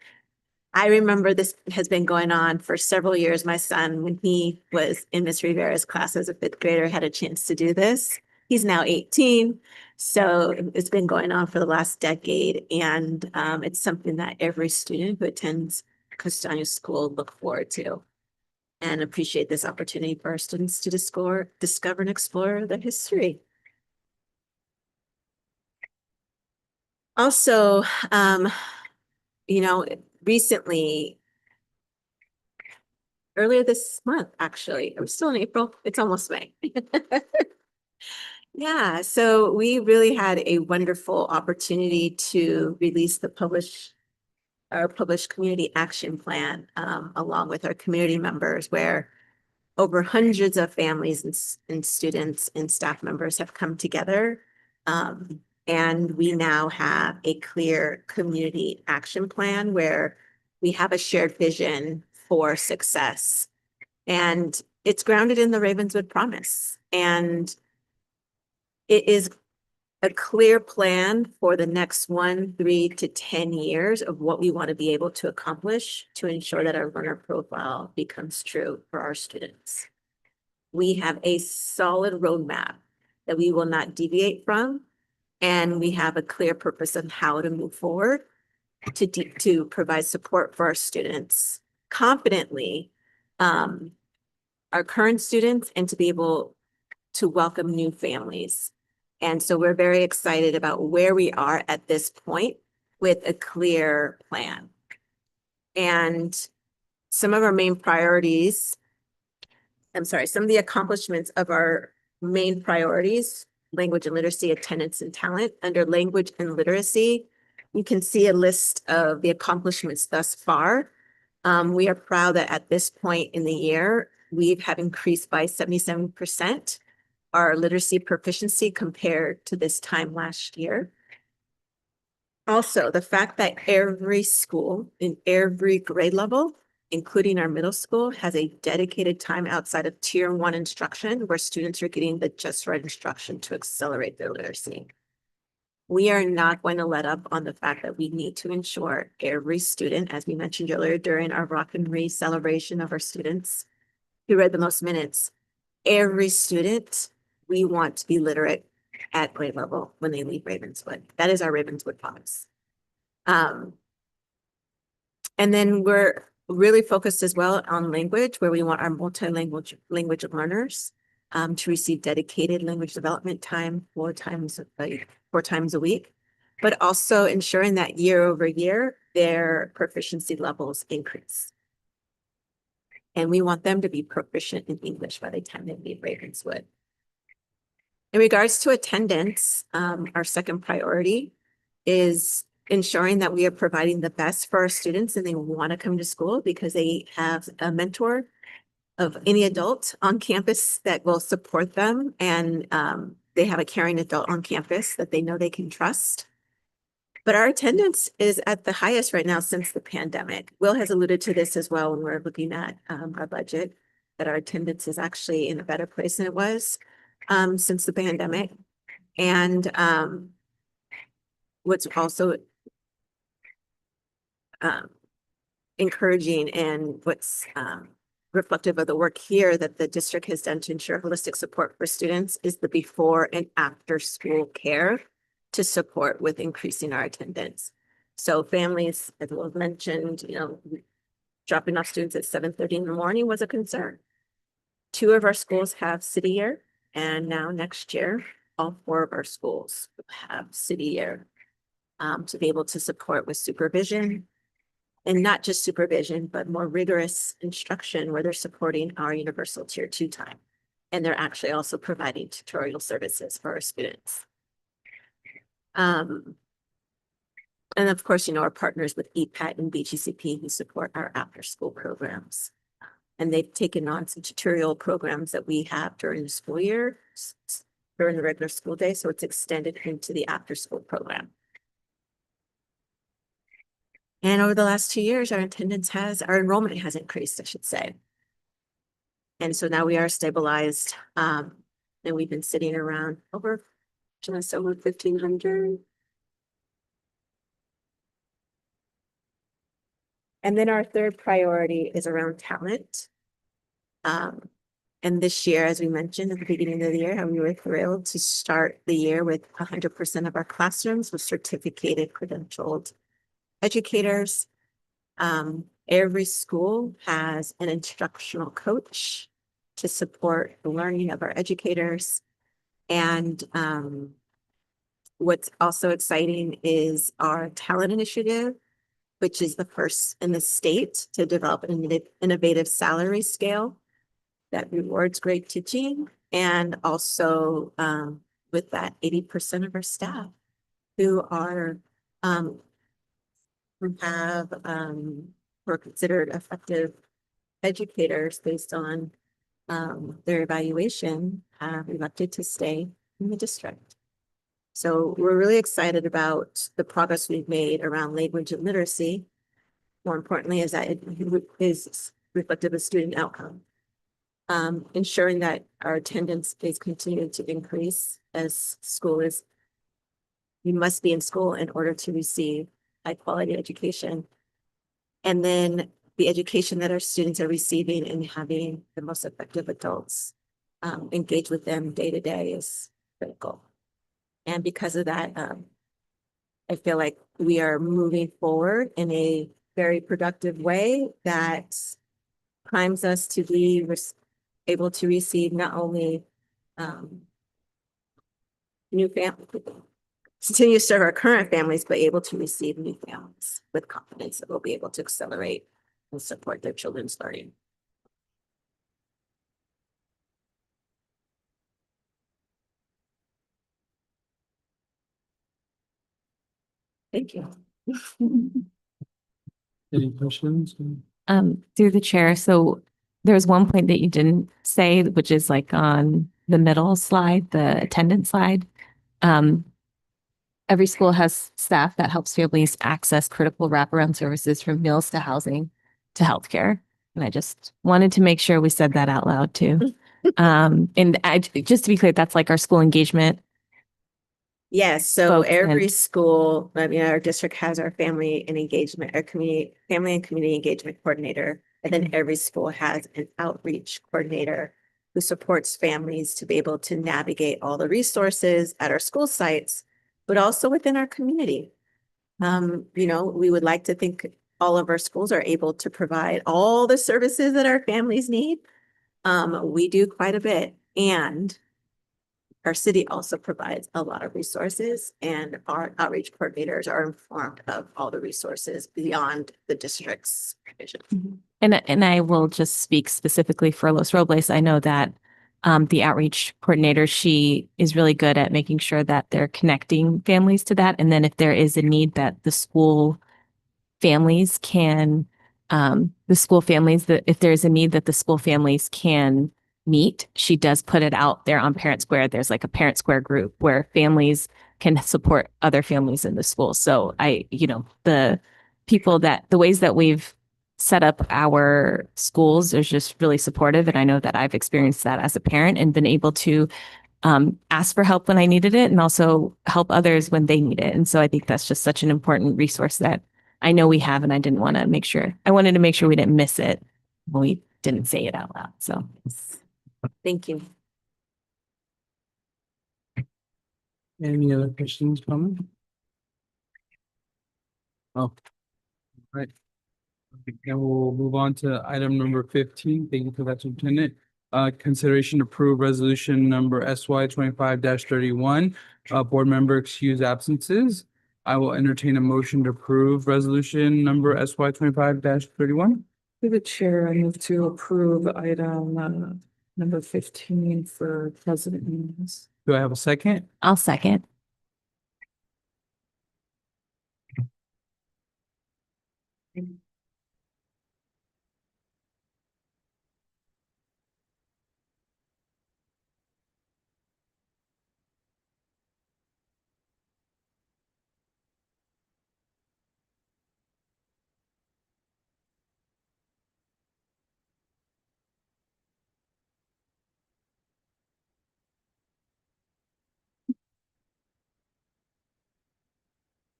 I remember this has been going on for several years. My son, when he was in Miss Rivera's class as a fifth grader, had a chance to do this. He's now 18. So it's been going on for the last decade. And it's something that every student who attends Castaño School look forward to and appreciate this opportunity for our students to discover and explore the history. Also, recently, earlier this month, actually, we're still in April, it's almost May. Yeah, so we really had a wonderful opportunity to release our published community action plan along with our community members, where over hundreds of families and students and staff members have come together. And we now have a clear community action plan where we have a shared vision for success. And it's grounded in the Ravenswood Promise. And it is a clear plan for the next 1, 3 to 10 years of what we want to be able to accomplish to ensure that our learner profile becomes true for our students. We have a solid roadmap that we will not deviate from, and we have a clear purpose of how to move forward to provide support for our students confidently, our current students, and to be able to welcome new families. And so we're very excited about where we are at this point with a clear plan. And some of our main priorities, some of the accomplishments of our main priorities, language and literacy, attendance and talent. Under language and literacy, you can see a list of the accomplishments thus far. We are proud that at this point in the year, we have increased by 77% our literacy proficiency compared to this time last year. Also, the fact that every school in every grade level, including our middle school, has a dedicated time outside of tier 1 instruction where students are getting the just right instruction to accelerate their literacy. We are not going to let up on the fact that we need to ensure every student, as we mentioned earlier during our Rock and Read celebration of our students who read the most minutes, every student, we want to be literate at grade level when they leave Ravenswood. That is our Ravenswood promise. And then we're really focused as well on language, where we want our multilingual language learners to receive dedicated language development time 4 times a week, but also ensuring that year over year, their proficiency levels increase. And we want them to be proficient in English by the time they leave Ravenswood. In regards to attendance, our second priority is ensuring that we are providing the best for our students and they want to come to school because they have a mentor of any adult on campus that will support them, and they have a caring adult on campus that they know they can trust. But our attendance is at the highest right now since the pandemic. Will has alluded to this as well when we're looking at our budget, that our attendance is actually in a better place than it was since the pandemic. And what's also encouraging and what's reflective of the work here that the district has done to ensure holistic support for students is the before and after school care to support with increasing our attendance. So families, as was mentioned, dropping off students at 7:30 in the morning was a concern. 2 of our schools have city year, and now next year, all 4 of our schools have city year to be able to support with supervision. And not just supervision, but more rigorous instruction where they're supporting our universal tier 2 time. And they're actually also providing tutorial services for our students. And of course, our partners with EPAT and BGCP who support our after school programs. And they've taken on some tutorial programs that we have during the school year, during the regular school day. So it's extended into the after school program. And over the last 2 years, our enrollment has increased, I should say. And so now we are stabilized, and we've been sitting around over 1,500. And then our third priority is around talent. And this year, as we mentioned at the beginning of the year, how we were thrilled to start the year with 100% of our classrooms with certificated, credentialed educators. Every school has an instructional coach to support the learning of our educators. And what's also exciting is our talent initiative, which is the first in the state to develop an innovative salary scale that rewards great teaching. And also with that 80% of our staff who are who are considered effective educators based on their evaluation have elected to stay in the district. So we're really excited about the progress we've made around language and literacy. More importantly, is that it is reflective of student outcome. Ensuring that our attendance is continuing to increase as you must be in school in order to receive high quality education. And then the education that our students are receiving and having the most effective adults engage with them day to day is critical. And because of that, I feel like we are moving forward in a very productive way that primes us to be able to receive not only new families, continue to serve our current families, but able to receive new families with confidence that we'll be able to accelerate and support their children's learning. Thank you. Any questions? Through the chair, so there's one point that you didn't say, which is like on the middle slide, the attendance slide. Um, every school has staff that helps families access critical wraparound services from meals to housing to healthcare. And I just wanted to make sure we said that out loud too. And just to be clear, that's like our school engagement. Yes, so Folks every and- school, I mean, our district has our family and engagement, our family and community engagement coordinator. And then every school has an outreach coordinator who supports families to be able to navigate all the resources at our school sites, but also within our community. We would like to think all of our schools are able to provide all the services that our families need. We do quite a bit, and our city also provides a lot of resources, and our outreach coordinators are informed of all the resources beyond the district's provision. And I will just speak specifically for Los Robles. I know that the outreach coordinator, she is really good at making sure that they're connecting families to that. And then if there is a need that the school families can, that if there's a need that the school families can meet, she does put it out there on Parent Square. There's like a Parent Square group where families can support other families in the school. So the ways that we've set up our schools is just really supportive. And I know that I've experienced that as a parent and been able to ask for help when I needed it and also help others when they need it. And so I think that's just such an important resource that I know we have, and I wanted to make sure we didn't miss it when we didn't say it out loud. So Thank you. Any other questions, comments? Oh, right. Then we'll move on to item number 15. Thank you for that, Superintendent. Consideration to approve resolution number SY 25-31, board member excused absences. I will entertain a motion to approve resolution number SY 25-31. Through the chair, I move to approve item number 15 for President Munoz. Do I have a second? I'll second.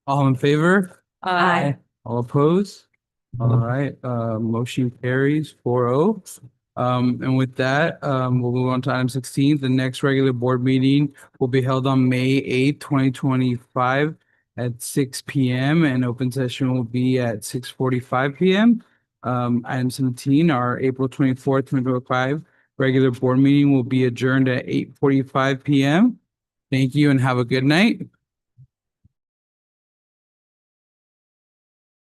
All in favor? Aye. All opposed? All right, motion carries 4-0. And with that, we'll move on to item 16. The next regular board meeting will be held on May 8th, 2025 at 6 p.m. and open session will be at 6:45 p.m. Item 17, our April 24th, 2025 regular board meeting will be adjourned at 8:45 p.m. Thank you and have a good night.